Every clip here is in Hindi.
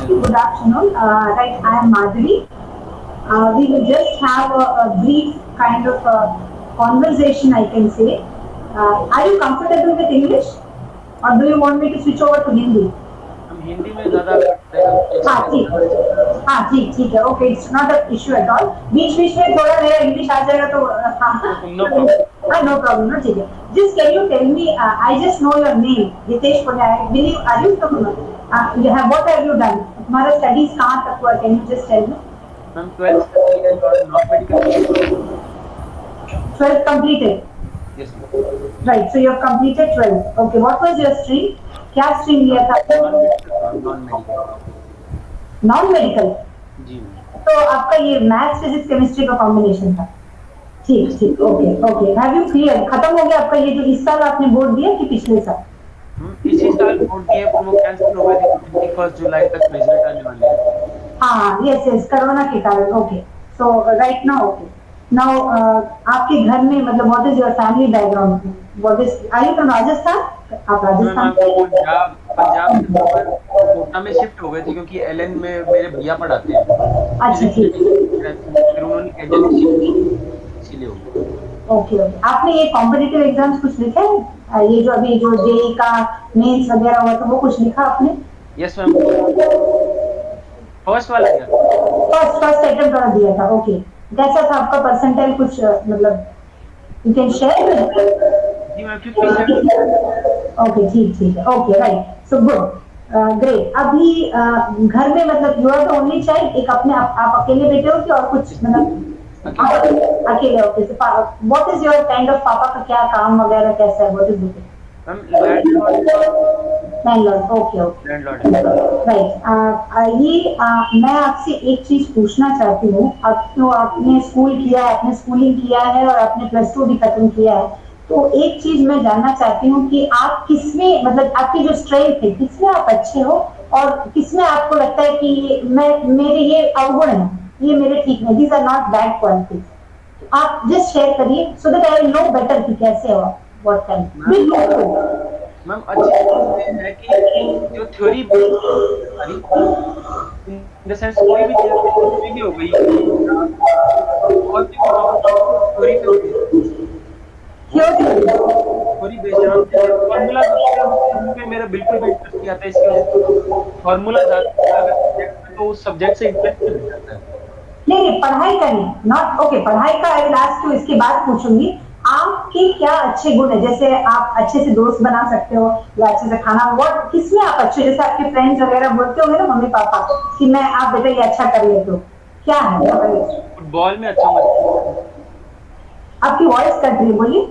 Good afternoon. Right, I am Madhuri. We will just have a brief kind of conversation, I can say. Are you comfortable with English, or do you want me to switch over to Hindi? हम हिंदी में ज़्यादा कंफर्टेबल हाँ एक्सपीरियंस ठीक है। हाँ ठीक ठीक है okay it's not a issue at all बीच बीच में थोड़ा मेरा इंग्लिश आ जाएगा तो नो प्रॉब्लम। हाँ नो प्रॉब्लम ना ठीक है just can you tell me I just know your name Ritesh Punya will you are you from you have what have you done तुम्हारा स्टडीज कहाँ तक हुआ can you just tell me ma'am 12th की है और नॉन मेडिकल की है। 12th completed yes ma'am. right so you have completed 12th okay what was your stream क्या स्ट्रीम लिया था नॉन मेडिकल। नॉन मेडिकल जी मैम। तो आपका ये मैथ्स फिजिक्स केमिस्ट्री का कॉम्बिनेशन था ठीक ठीक okay okay have you clear खत्म हो गया आपका ये जो इस साल आपने बोर्ड दिया कि पिछले साल इसी साल बोर्ड दिए पर वो कैंसिल हो गए थे 21 जुलाई तक रिजल्ट आने वाले हैं। हाँ यस यस कोरोना के कारण okay so right now okay now आपके घर में मतलब what is your family background what is are you from Rajasthan आप राजस्थान पंजाब से कोटा में शिफ्ट हो गए थे क्योंकि एलएन में मेरे भैया पढ़ाते हैं। अच्छा ठीक फिर उन्होंने एलएन इसीलिए हो गया। ओके ओके आपने ये कॉम्पिटिटिव एग्जाम्स कुछ लिखे हैं ये जो अभी जो जेई का मेंस वगैरह हुआ था वो कुछ लिखा आपने यस मैम। फर्स्ट वाला क्या? फर्स्ट फर्स्ट अटेम्प्ट कर दिया था ओके कैसा था आपका परसेंटाइल कुछ मतलब यू कैन शेयर जी मैम 57। ओके ठीक ठीक है okay right so good great अभी घर में मतलब you are the only child एक अपने आप अकेले बेटे हो कि और कुछ मतलब अकेले okay what is your kind of पापा का क्या काम वगैरह कैसा है what is it ma'am landlord okay okay landlord right ये मैं आपसे एक चीज पूछना चाहती हूँ अब तो आपने स्कूल किया है आपने स्कूलिंग किया है और आपने +2 भी खत्म किया है तो एक चीज मैं जानना चाहती हूँ कि आप किसमें मतलब आपकी जो स्ट्रेंथ है किसमें आप अच्छे हो और किसमें आपको लगता है कि मैं मेरे ये अवगुण है ये मेरे ठीक नहीं these are not bad qualities आप जस्ट शेयर करिए so that I will know better कि कैसे हो व्हाट कैन मैम अच्छी चीज़ है कि जो थ्योरी इन द सेंस कोई भी चीज़ भी हो गई और थ्योरी थ्योरी बेस्ड फॉर्मूला पे मेरा बिल्कुल भी इंटरेस्ट नहीं आता इसकी वजह से फॉर्मूला तो उस सब्जेक्ट से इंटरेस्ट नहीं आता है। नहीं पढ़ाई का नहीं नॉट ओके पढ़ाई का आई विल आस्क यू इसके बाद पूछूंगी आपके क्या अच्छे गुण है जैसे आप अच्छे से दोस्त बना सकते हो या अच्छे से खाना व्हाट किसमें आप अच्छे जैसे आपके फ्रेंड्स वगैरह बोलते होंगे ना मम्मी पापा कि मैं आप बेटा ये अच्छा कर लेते हो क्या है फुटबॉल में अच्छा हूँ। आपकी वॉइस कट रही है बोलिए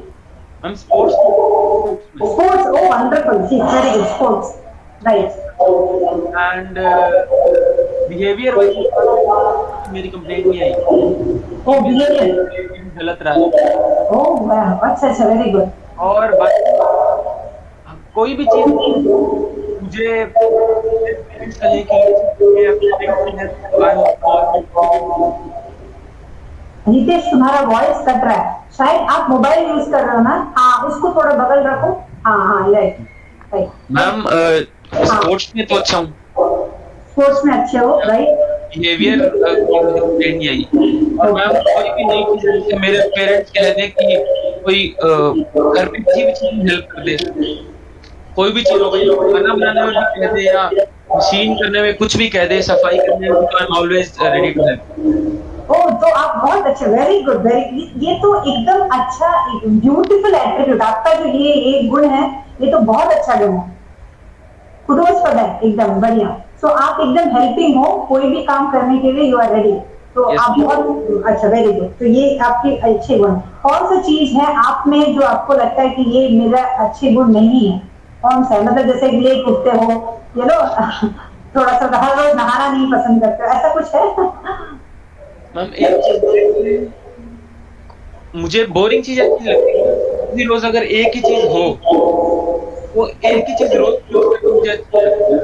हम sports sports O wonderful very good sports right and behaviour मेरी कंप्लेंट नहीं आई। ओ बिहेवियर गलत रहा। ओह वाह अच्छा अच्छा वेरी गुड और कोई भी चीज मुझे कहे रितेश तुम्हारा वॉइस कट रहा है शायद आप मोबाइल यूज कर रहे हो ना हाँ उसको थोड़ा बगल रखो हाँ हाँ राइट राइट मैम स्पोर्ट्स में तो अच्छा हूँ। स्पोर्ट्स में अच्छे हो राइट बिहेवियर नहीं आई और मैम कोई भी नई चीज जैसे मेरे पेरेंट्स कह दें कि कोई घर पे किसी भी चीज में हेल्प कर दे कोई भी चीज हो गई खाना बनाने में भी कह दे या मशीन करने में कुछ भी कह दे सफाई करने में I am always ready to help. Oh तो आप बहुत अच्छे वेरी गुड वेरी ये तो एकदम अच्छा ब्यूटीफुल एट्रीब्यूट आपका जो ये एक गुण है ये तो बहुत अच्छा गुण है कुडोस फॉर दैट एकदम बढ़िया सो आप एकदम हेल्पिंग हो कोई भी काम करने के लिए यू आर रेडी तो Yes, आप बहुत अच्छा वेरी गुड तो ये आपके अच्छे गुण कौन सा चीज है आप में जो आपको लगता है कि ये मेरा अच्छे गुण नहीं है कौन सा है मतलब जैसे लेट उठते हो यू नो थोड़ा सा हर रोज नहाना नहीं पसंद करते हो ऐसा कुछ है मैम एक चीज मुझे बोरिंग चीज अच्छी लगती है रोज अगर एक ही चीज हो वो एक ही चीज रोज मुझे अच्छी लगती है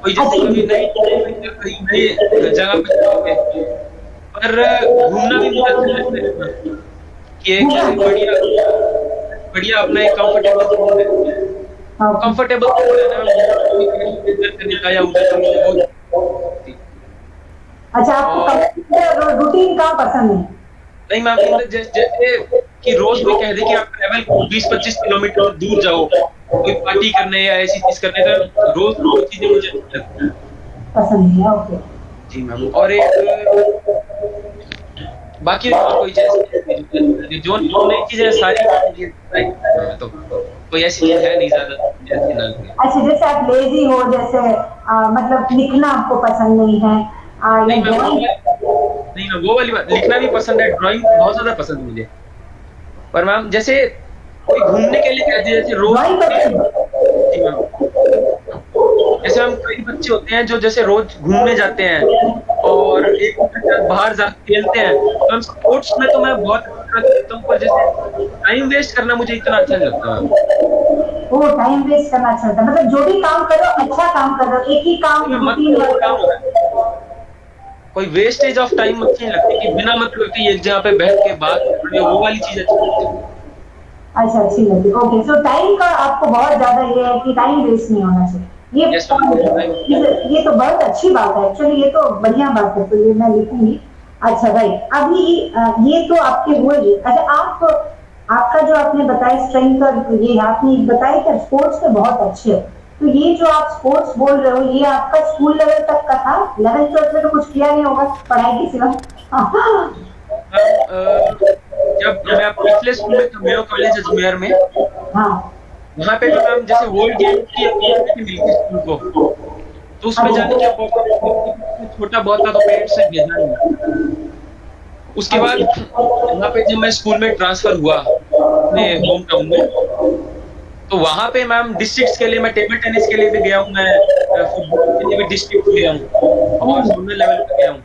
कोई जैसे कभी नई जगह पे जाओगे पर घूमना भी मुझे अच्छा लगता है कि एक जैसे बढ़िया अपना एक कंफर्टेबल है ना करने का या उधर अच्छा, आपको रूटीन काम पसंद है? नहीं मैम, जैसे कि रोज कोई कह दे कि आप ट्रैवल 20-25 किलोमीटर दूर जाओ कोई पार्टी करने या ऐसी चीज करने, तो रोज वो चीजें मुझे अच्छी लगती हैं। पसंद है, ओके। जी मैम, और एक बाकी और कोई चीज जो नई चीजें सारी ट्राई करता हूं मैं, तो कोई ऐसी चीज है नहीं ज्यादा मुझे अच्छी ना लगे। अच्छा, जैसे आप लेजी हो, जैसे मतलब लिखना आपको पसंद नहीं है, या नहीं मैम ड्राइंग? नहीं मैम, वो वाली बात, लिखना भी पसंद है, ड्राइंग बहुत ज्यादा पसंद है मुझे। पर मैम जैसे कोई घूमने के लिए कहते हैं, जैसे रोज ड्राइंग पसंद है? जी मैम, जैसे हम कई बच्चे होते हैं जो जैसे रोज घूमने जाते हैं और एक दूसरे के साथ बाहर जा खेलते हैं, तो हम स्पोर्ट्स में तो मैं बहुत अच्छा खेलता हूँ, पर जैसे टाइम वेस्ट करना मुझे इतना अच्छा नहीं लगता मैम। वो टाइम वेस्ट करना चाहता है, मतलब जो भी काम करो अच्छा काम करो, एक ही नहीं काम मैम, रूटीन मतलब काम हो रहा है, वाला। कोई वेस्टेज ऑफ टाइम अच्छी नहीं लगती कि बिना मतलब के एक जगह पे बैठ के बात कर रहे हो, वो वाली चीज अच्छी लगती है। अच्छा, अच्छी लगी, ओके। सो टाइम का आपको बहुत ज्यादा ये है कि टाइम वेस्ट नहीं होना चाहिए। Yes ma'am. ये तो बहुत अच्छी बात है एक्चुअली, ये तो बढ़िया बात है, तो ये मैं लिखूंगी। अच्छा राइट, अभी ये तो आपके हुए ही। अच्छा, आप आपका जो आपने बताया स्ट्रेंथ, और ये आपने बताया कि स्पोर्ट्स में बहुत अच्छे हो, तो ये जो आप स्पोर्ट्स बोल रहे हो, ये आपका स्कूल लेवल तक का था? 11th 12th में तो कुछ किया नहीं होगा पढ़ाई के सिवा? मैम जब मैं पिछले स्कूल में था, मेयो कॉलेज अजमेर में, हाँ। वहां पे तो मैम जैसे वर्ल्ड गेम्स की अपॉर्चुनिटी मिली थी स्कूल को, तो उसमें जाने की अपॉर्चुनिटी मिली थी, छोटा बहुत था तो पेरेंट्स ने भेजा नहीं। उसके बाद यहाँ पे जब मैं स्कूल में ट्रांसफर हुआ अपने होम टाउन में, तो वहां पे मैम डिस्ट्रिक्ट्स के लिए मैं टेबल टेनिस के लिए भी गया हूँ, मैं फुटबॉल के लिए भी डिस्ट्रिक्ट गया हूँ और जोनल लेवल पे गया हूँ।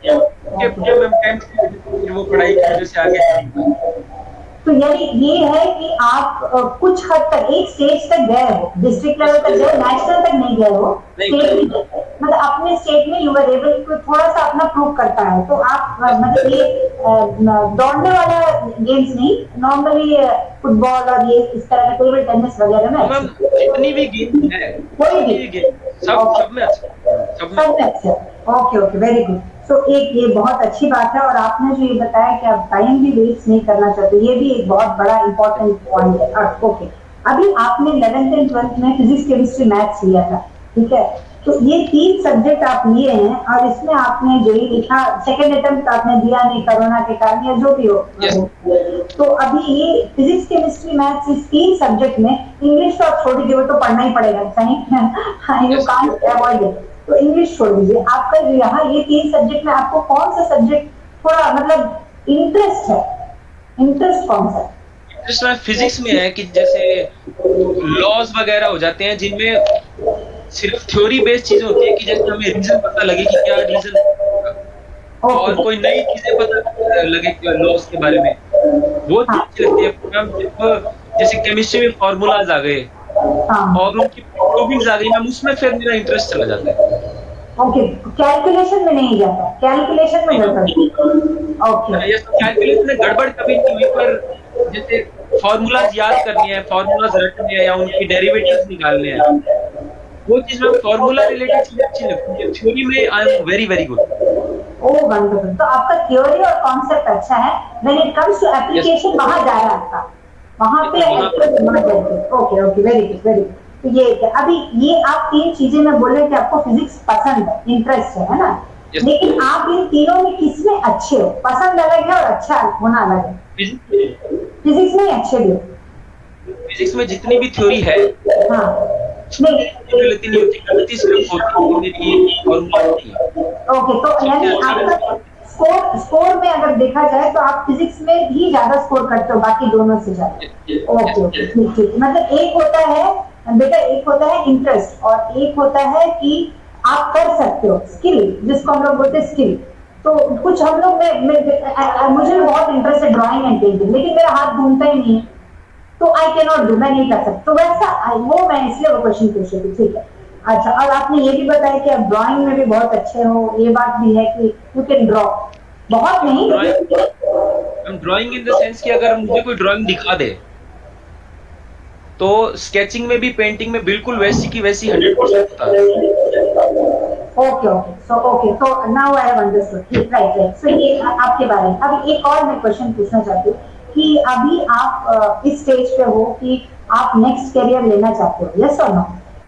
उसके बाद मैम 10th की वजह से फिर वो पढ़ाई की वजह से आगे नहीं हुआ। तो यानी ये है कि आप कुछ हद तक एक स्टेज तक गए हो, डिस्ट्रिक्ट लेवल यस तक यस गए, नेशनल तक नहीं गए हो। नहीं स्टेट मैम, में, मतलब अपने स्टेट में यू आर एबल को थोड़ा सा अपना प्रूव करता है, तो आप यस मतलब ये दौड़ने वाला गेम्स नहीं, नॉर्मली फुटबॉल और ये इस तरह का टेबल टेनिस वगैरह में हाँ अच्छे। मैम, जितनी भी गेम है, कोई भी? जितनी भी गेम, सब ओके, सब में अच्छा मैम, सब में। सब में अच्छा। Okay okay, very good. So एक ये बहुत अच्छी बात है, और आपने जो ये बताया कि आप टाइम भी वेस्ट नहीं करना चाहते, ये भी एक बहुत बड़ा इंपॉर्टेंट पॉइंट है। ओके, अभी आपने 11th एंड 12th में फिजिक्स केमिस्ट्री मैथ्स लिया था, ठीक है? तो ये 3 सब्जेक्ट आप लिए हैं, और इसमें आपने जो ही लिखा, सेकेंड अटेम्प्ट आपने दिया नहीं कोरोना के कारण, या जो भी हो। यस तो अभी ये फिजिक्स केमिस्ट्री मैथ्स, इस 3 सब्जेक्ट में इंग्लिश तो आप छोड़ दीजिए, वो तो पढ़ना ही पड़ेगा, सही? You yes can't avoid it, तो इंग्लिश छोड़ दीजिए। आपका यहाँ ये 3 सब्जेक्ट में आपको कौन सा सब्जेक्ट थोड़ा मतलब इंटरेस्ट है? इंटरेस्ट कौन सा इंटरेस्ट मैम फिजिक्स में है कि जैसे लॉज वगैरह हो जाते हैं जिनमें सिर्फ थ्योरी बेस्ड चीजें होती है कि जैसे हमें रीजन पता लगे कि क्या रीजन होगा, है? और ओके। कोई नई चीजें पता लगे लॉस के बारे में, वो चीज हाँ अच्छी लगती है मैम। जब जैसे केमिस्ट्री में फॉर्मूलाज आ गए हाँ। और उनकी प्रूविंग्स आ गई मैम, उसमें फिर मेरा इंटरेस्ट चला जाता है। ओके, कैलकुलेशन में नहीं जाता, कैलकुलेशन में नहीं मैम, गड़बड़। ओके। ये कैलकुलेशन में गड़बड़ कभी नहीं हुई, पर जैसे फॉर्मूलाज याद करनी है, फॉर्मूलाज रटने हैं या उनकी डेरिवेटिव्स निकालने हैं, वो चीज में फॉर्मूला रिलेटेड चीजें अच्छी लगती है। थ्योरी में I am very very good. Oh wonderful, तो आपका थ्योरी और कॉन्सेप्ट अच्छा है, when it comes to yes application वहां जा रहा है आपका, वहां पे वहां पे एक्चुअल वहां जाएंगे। Okay okay, very good very good. तो ये क्या, अभी ये आप 3 चीजें में बोले कि आपको फिजिक्स पसंद है, इंटरेस्ट है ना? यस लेकिन आप इन तीनों में किसमें अच्छे हो? पसंद अलग है और अच्छा होना अलग है। फिजिक्स में अच्छे भी हो? फिजिक्स में जितनी भी थ्योरी है हाँ। नहीं, गलती नहीं होती, गलती सिर्फ होती है कि मेरी फॉर्मूला नहीं है, ओके, तो सबसे यानी अच्छा आपका मेरा। स्कोर स्कोर में अगर देखा जाए तो आप फिजिक्स में ही ज्यादा स्कोर करते हो बाकी दोनों से ज्यादा। ओके ओके, ठीक ठीक, मतलब एक होता है बेटा, एक होता है इंटरेस्ट, और एक होता है कि आप कर सकते हो, स्किल, जिसको हम लोग बोलते हैं स्किल। तो कुछ हम लोग मुझे भी बहुत इंटरेस्ट है ड्राइंग एंड पेंटिंग, लेकिन मेरा हाथ घूमता ही नहीं है, तो आई कैन नॉट डू, मैं नहीं कर सकती, तो वैसा वो मैं इसलिए वो क्वेश्चन पूछ रही थी, ठीक है? अच्छा, और आपने ये भी बताया कि आप ड्राइंग में भी बहुत अच्छे हो, ये बात भी है कि यू कैन ड्रॉ, बहुत नहीं ड्राइंग, लेकिन। ड्राइंग इन द सेंस कि अगर मुझे कोई ड्राइंग दिखा दे तो स्केचिंग में भी पेंटिंग में बिल्कुल वैसी की वैसी 100% उतार। Okay okay so now I have understood right so ये आपके बारे में। अब एक और मैं क्वेश्चन पूछना चाहती हूँ कि अभी आप इस स्टेज पे हो कि आप नेक्स्ट करियर लेना चाहते हो, यस और नो?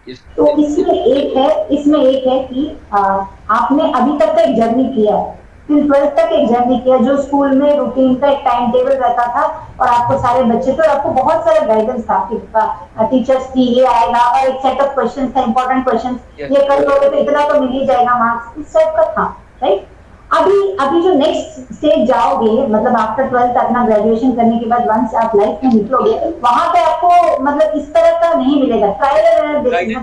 यस। तो इसमें एक है कि आपने अभी तक का एक जर्नी किया है, फिर 12th तक एक जर्नी किया जो स्कूल में रूटीन का एक टाइम टेबल रहता था और आपको सारे बच्चे थे और आपको बहुत सारा गाइडेंस था कि टीचर्स की ये आएगा और एक सेट ऑफ क्वेश्चन था, इंपॉर्टेंट क्वेश्चन, यस। ये कर लोगे तो इतना तो मिल ही जाएगा मार्क्स, इस टाइप का था, राइट? अभी अभी जो नेक्स्ट स्टेज जाओगे, मतलब आफ्टर 12th अपना ग्रेजुएशन करने के बाद वंस आप लाइफ में निकलोगे, वहां पे आपको मतलब इस तरह का नहीं मिलेगा ट्रायल एंड एरर बेसिस,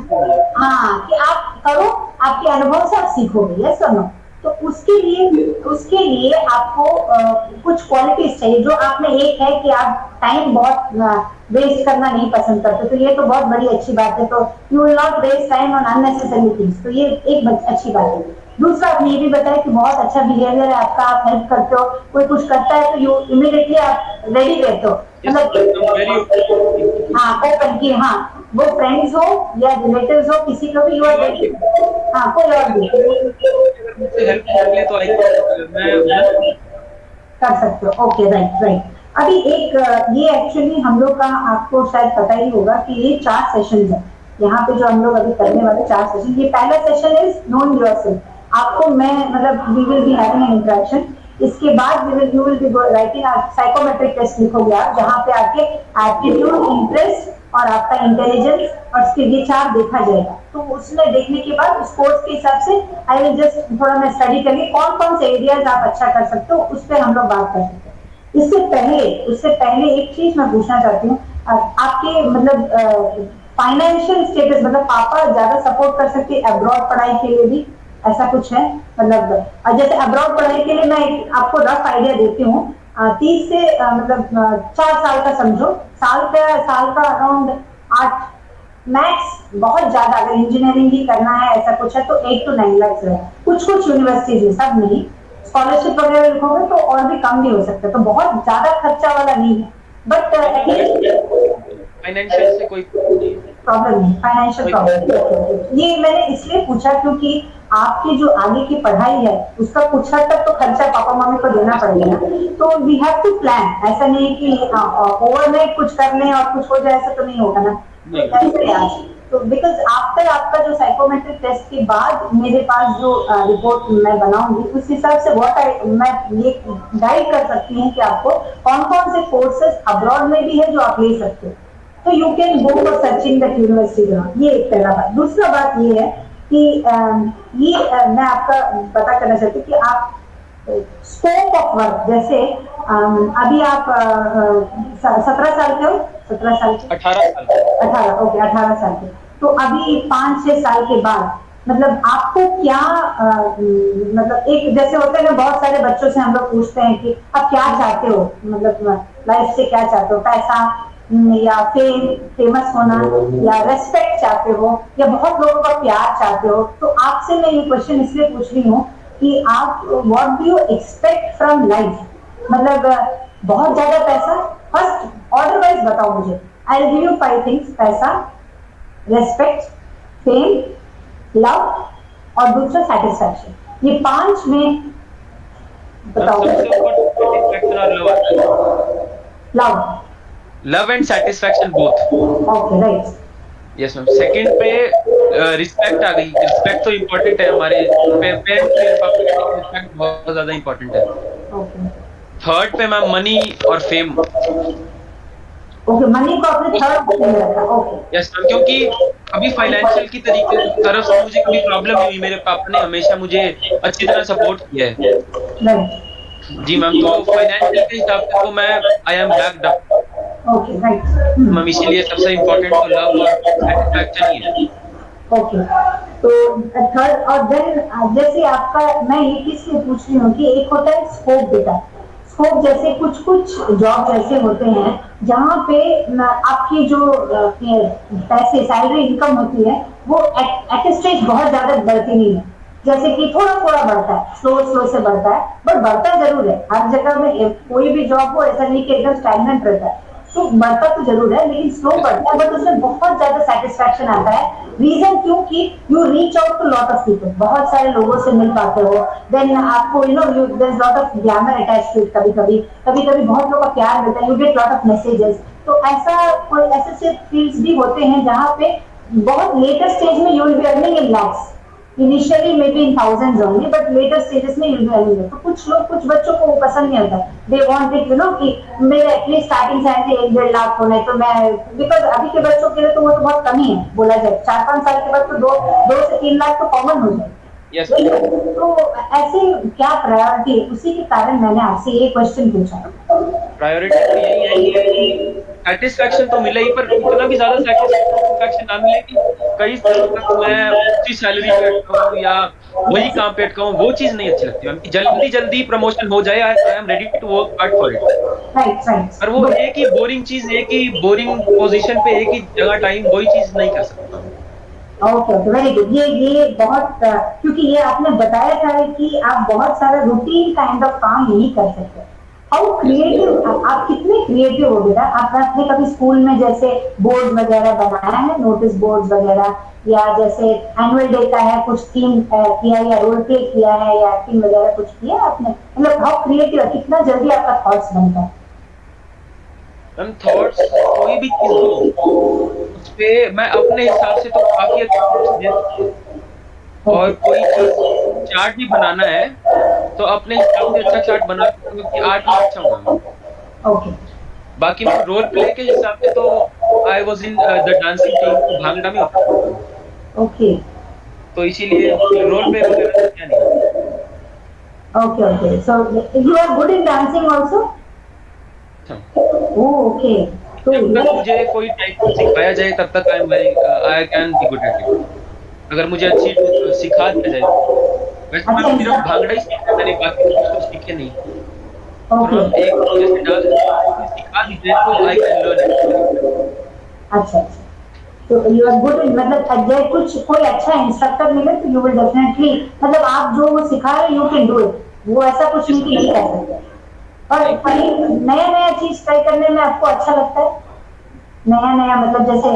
हाँ कि आप करो, आपके अनुभव से आप सीखोगे, यस और नो? तो उसके लिए आपको कुछ क्वालिटीज चाहिए जो आप में एक है कि आप टाइम बहुत वेस्ट करना नहीं पसंद करते, तो ये तो बहुत बड़ी अच्छी बात है। तो you will not waste time on unnecessary things, तो ये एक अच्छी बात है। दूसरा आपने ये भी बताया कि बहुत अच्छा बिहेवियर है आपका, आप हेल्प करते हो, कोई कुछ करता है तो यू इमीडिएटली आप रेडी रहते हो, मतलब हाँ ओपन की, हाँ वो फ्रेंड्स हो या रिलेटिव्स हो, किसी को भी यू आर रेडी, हाँ कोई और भी मुझसे हेल्प कर ले तो आई मैं कर सकते हो, ओके राइट राइट। अभी एक ये एक्चुअली हम लोग का आपको शायद पता ही होगा कि ये 4 सेशन है यहाँ पे जो हम लोग अभी करने वाले 4 सेशन। ये पहला सेशन इज नोन योरसेल्फ, आपको मैं मतलब we will be having an interaction, इसके बाद you will be writing psychometric test लिखोगे आप, जहाँ पे आपके एप्टीट्यूड, इंटरेस्ट और आपका इंटेलिजेंस और स्किल ये 4 देखा जाएगा। तो उसमें देखने के बाद उस कोर्स के हिसाब से आई विल जस्ट थोड़ा मैं स्टडी करेंगे कौन कौन से एरियाज आप अच्छा कर सकते हो, उस पर हम लोग बात कर सकते हैं। उससे पहले एक चीज मैं पूछना चाहती हूँ, आपके मतलब फाइनेंशियल स्टेटस, मतलब पापा ज्यादा सपोर्ट कर सकते हैं अब्रॉड पढ़ाई के लिए भी, ऐसा कुछ है? मतलब जैसे अब्रॉड पढ़ाई के लिए मैं आपको रफ आइडिया देती हूँ, 30 से मतलब 4 साल का समझो, साल का अराउंड 8 मैक्स, बहुत ज्यादा अगर इंजीनियरिंग ही करना है ऐसा कुछ है तो 8 to 9 लाख है। कुछ यूनिवर्सिटीज है, सब नहीं, स्कॉलरशिप वगैरह लिखोगे तो और भी कम भी हो सकता है, तो बहुत ज्यादा खर्चा वाला नहीं है, बट फाइनेंशियल से कोई प्रॉब्लम नहीं, फाइनेंशियल प्रॉब्लम ये मैंने इसलिए पूछा क्योंकि आपकी जो आगे की पढ़ाई है उसका कुछ हद तक तो खर्चा पापा मम्मी को देना पड़ेगा ना, तो वी हैव टू प्लान, ऐसा नहीं कि ओवरनाइट कुछ कर लें और कुछ हो जाए, ऐसा तो नहीं होगा ना। तो बिकॉज आफ्टर आपका जो साइकोमेट्रिक टेस्ट के बाद मेरे पास जो रिपोर्ट मैं बनाऊंगी उस हिसाब से मैं ये गाइड कर सकती हूँ कि आपको कौन कौन से कोर्सेज अब्रॉड में भी है जो आप ले सकते हो, तो you can go for searching that university. ये एक पहला बात। दूसरा बात ये है कि मैं आपका पता करना चाहती हूँ कि आप स्कोप ऑफ वर्क, जैसे अभी आप 17 साल के हो, 17 साल के, 18 ओके 18 साल के, तो अभी 5-6 साल के बाद मतलब आपको क्या मतलब एक जैसे होते हैं ना, बहुत सारे बच्चों से हम लोग पूछते हैं कि आप क्या चाहते हो, मतलब लाइफ से क्या चाहते हो, पैसा या फेमस होना या रेस्पेक्ट चाहते हो या बहुत लोगों का प्यार चाहते हो, तो आपसे मैं ये क्वेश्चन इसलिए पूछ रही हूँ कि आप what do you expect from life, मतलब बहुत ज्यादा पैसा, फर्स्ट ऑर्डर वाइज बताओ मुझे, I will give you 5 things, पैसा, रेस्पेक्ट, फेम, लव और दूसरा सेटिस्फैक्शन, ये 5 में बताओ। Love and satisfaction both, okay right, yes ma'am. Second पे रिस्पेक्ट आ गई, रिस्पेक्ट तो इम्पोर्टेंट है, हमारे पेरेंट्स रिस्पेक्ट बहुत ज्यादा इम्पोर्टेंट है। ओके थर्ड पे मैम मनी और फेम, ओके मनी को अपने थर्ड में रखा, ओके यस मैम, क्योंकि अभी फाइनेंशियल की तरीके तरफ से मुझे कभी प्रॉब्लम नहीं हुई, मेरे पापा ने हमेशा मुझे अच्छी तरह सपोर्ट किया है। राइट जी मैम, तो फाइनेंशियल के हिसाब से तो मैं I M backed up okay right ma'am, इसीलिए सबसे इम्पोर्टेंट तो लव और सेटिस्फैक्शन ही है। ओके, तो थर्ड और देन जैसे आपका, मैं ये किस लिए पूछ रही हूँ कि एक होता है स्कोप बेटा, स्कोप जैसे कुछ जॉब ऐसे होते हैं जहाँ पे आपकी जो पैसे सैलरी इनकम होती है वो एट ए स्टेज बहुत ज्यादा बढ़ती नहीं है, जैसे कि थोड़ा थोड़ा बढ़ता है, स्लो से बढ़ता है, बट बढ़ता जरूर है। हर जगह में कोई भी जॉब हो ऐसा नहीं कि एकदम स्टैग्नेंट रहता है, तो बढ़ता तो जरूर है लेकिन स्लो बढ़ता है, बट उसमें बहुत ज्यादा सेटिस्फैक्शन आता है। रीजन क्योंकि you reach out to lot of people, बहुत सारे लोगों से मिल पाते हो, देन आपको you know you there is lot of glamour attached to it, कभी कभी बहुत लोगों का प्यार मिलता है, you get lot of messages. तो ऐसा कोई ऐसे फील्ड्स भी होते हैं जहाँ पे बहुत लेटर स्टेज में you will be earning in lakhs, initially may be in thousands only, but later stages में यू विल बी अर्निंग। तो कुछ बच्चों को वो पसंद नहीं आता, they want it you know कि मेरे एटलीस्ट स्टार्टिंग सैलरी 1-1.5 लाख होना है, तो मैं बिकॉज अभी के बच्चों के लिए तो वो तो बहुत कम ही है, बोला जाए 4-5 साल के बाद तो 2 से 3 लाख तो कॉमन हो जाए। यस। तो ऐसे क्या प्रायोरिटी है, उसी के कारण मैंने आपसे ये क्वेश्चन पूछा। प्रायोरिटी तो यही है कि सेटिस्फैक्शन तो मिले ही, पर इतना भी ज्यादा सेटिस्फैक्शन ना मिले कि कई सालों तक मैं उसी सैलरी पे अटका हूँ या वही काम पे अटका हूँ, वो चीज नहीं अच्छी लगती है। जल्दी जल्दी प्रमोशन हो जाए, I am ready to work hard for it. Right right. पर वो एक ही बोरिंग चीज, एक ही बोरिंग पोजीशन पे एक ही जगह टाइम, वही चीज नहीं कर सकता। Okay okay, very good. ये बहुत क्योंकि ये आपने बताया था कि आप बहुत सारा रूटीन काइंड ऑफ काम नहीं कर सकते। हाउ क्रिएटिव, आप कितने क्रिएटिव हो बेटा? आपने कभी स्कूल में जैसे बोर्ड वगैरह बनाया है, नोटिस बोर्ड वगैरह, या जैसे एनुअल डे का है कुछ थीम किया या रोल प्ले किया है या एक्टिंग वगैरह कुछ किया आपने? मतलब हाउ क्रिएटिव, कितना जल्दी आपका थॉट्स बनता है? मैम थॉट्स कोई भी चीज हो उस पे मैं अपने हिसाब से तो काफी अच्छे thoughts दे सकता हूँ। और कोई चीज चार्ट भी बनाना है तो अपने हिसाब से अच्छा चार्ट बना सकता हूँ कि आर्ट में अच्छा हूँ। ओके बाकी मैं रोल प्ले के हिसाब से तो I was in the dancing team bhangra में होता था, ओके तो इसीलिए रोल प्ले वगैरह तो क्या नहीं। Okay okay, so you are good in dancing also? अच्छा, ओके। तो जब तक मुझे कोई टाइप सिखाया जाए तब तक I can be good at it. अगर मुझे अच्छी सिखा दिया जाए तो। वैसे अच्छा मैम सिर्फ इंस्टा, भांगड़ा ही सीखा है मैंने, बाकी तो कुछ तो सीखे नहीं। और ओके मैम एक जैसे डांस सिखा दीजिए तो आई कैन लर्न इट। अच्छा अच्छा। तो यू आर गुड इन, मतलब अगर कुछ कोई अच्छा इंस्ट्रक्टर मिले तो यू विल डेफिनेटली, मतलब आप जो वो सिखा रहे यू कैन डू इट, वो ऐसा कुछ नहीं कि नहीं कर सकते। और कहीं नया नया चीज ट्राई करने में आपको अच्छा लगता है? नया नया मतलब जैसे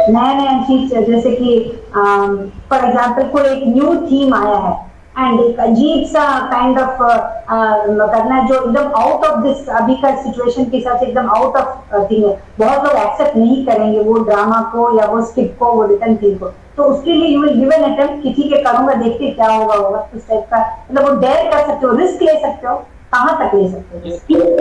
नया नया चीज जैसे कि फॉर एग्जाम्पल कोई एक न्यू थीम आया है एंड एक अजीब सा काइंड ऑफ करना है जो एकदम आउट ऑफ दिस अभी का सिचुएशन के हिसाब से एकदम आउट ऑफ थिंग है, बहुत लोग एक्सेप्ट नहीं करेंगे वो ड्रामा को या वो स्किट को, वो रिटर्न थिंग को, तो उसके लिए you will give an attempt कि ठीक है करूंगा, देखते क्या होगा उस टाइप का, मतलब वो डेयर कर सकते हो, रिस्क ले सकते हो, कहाँ तक ले सकते हो?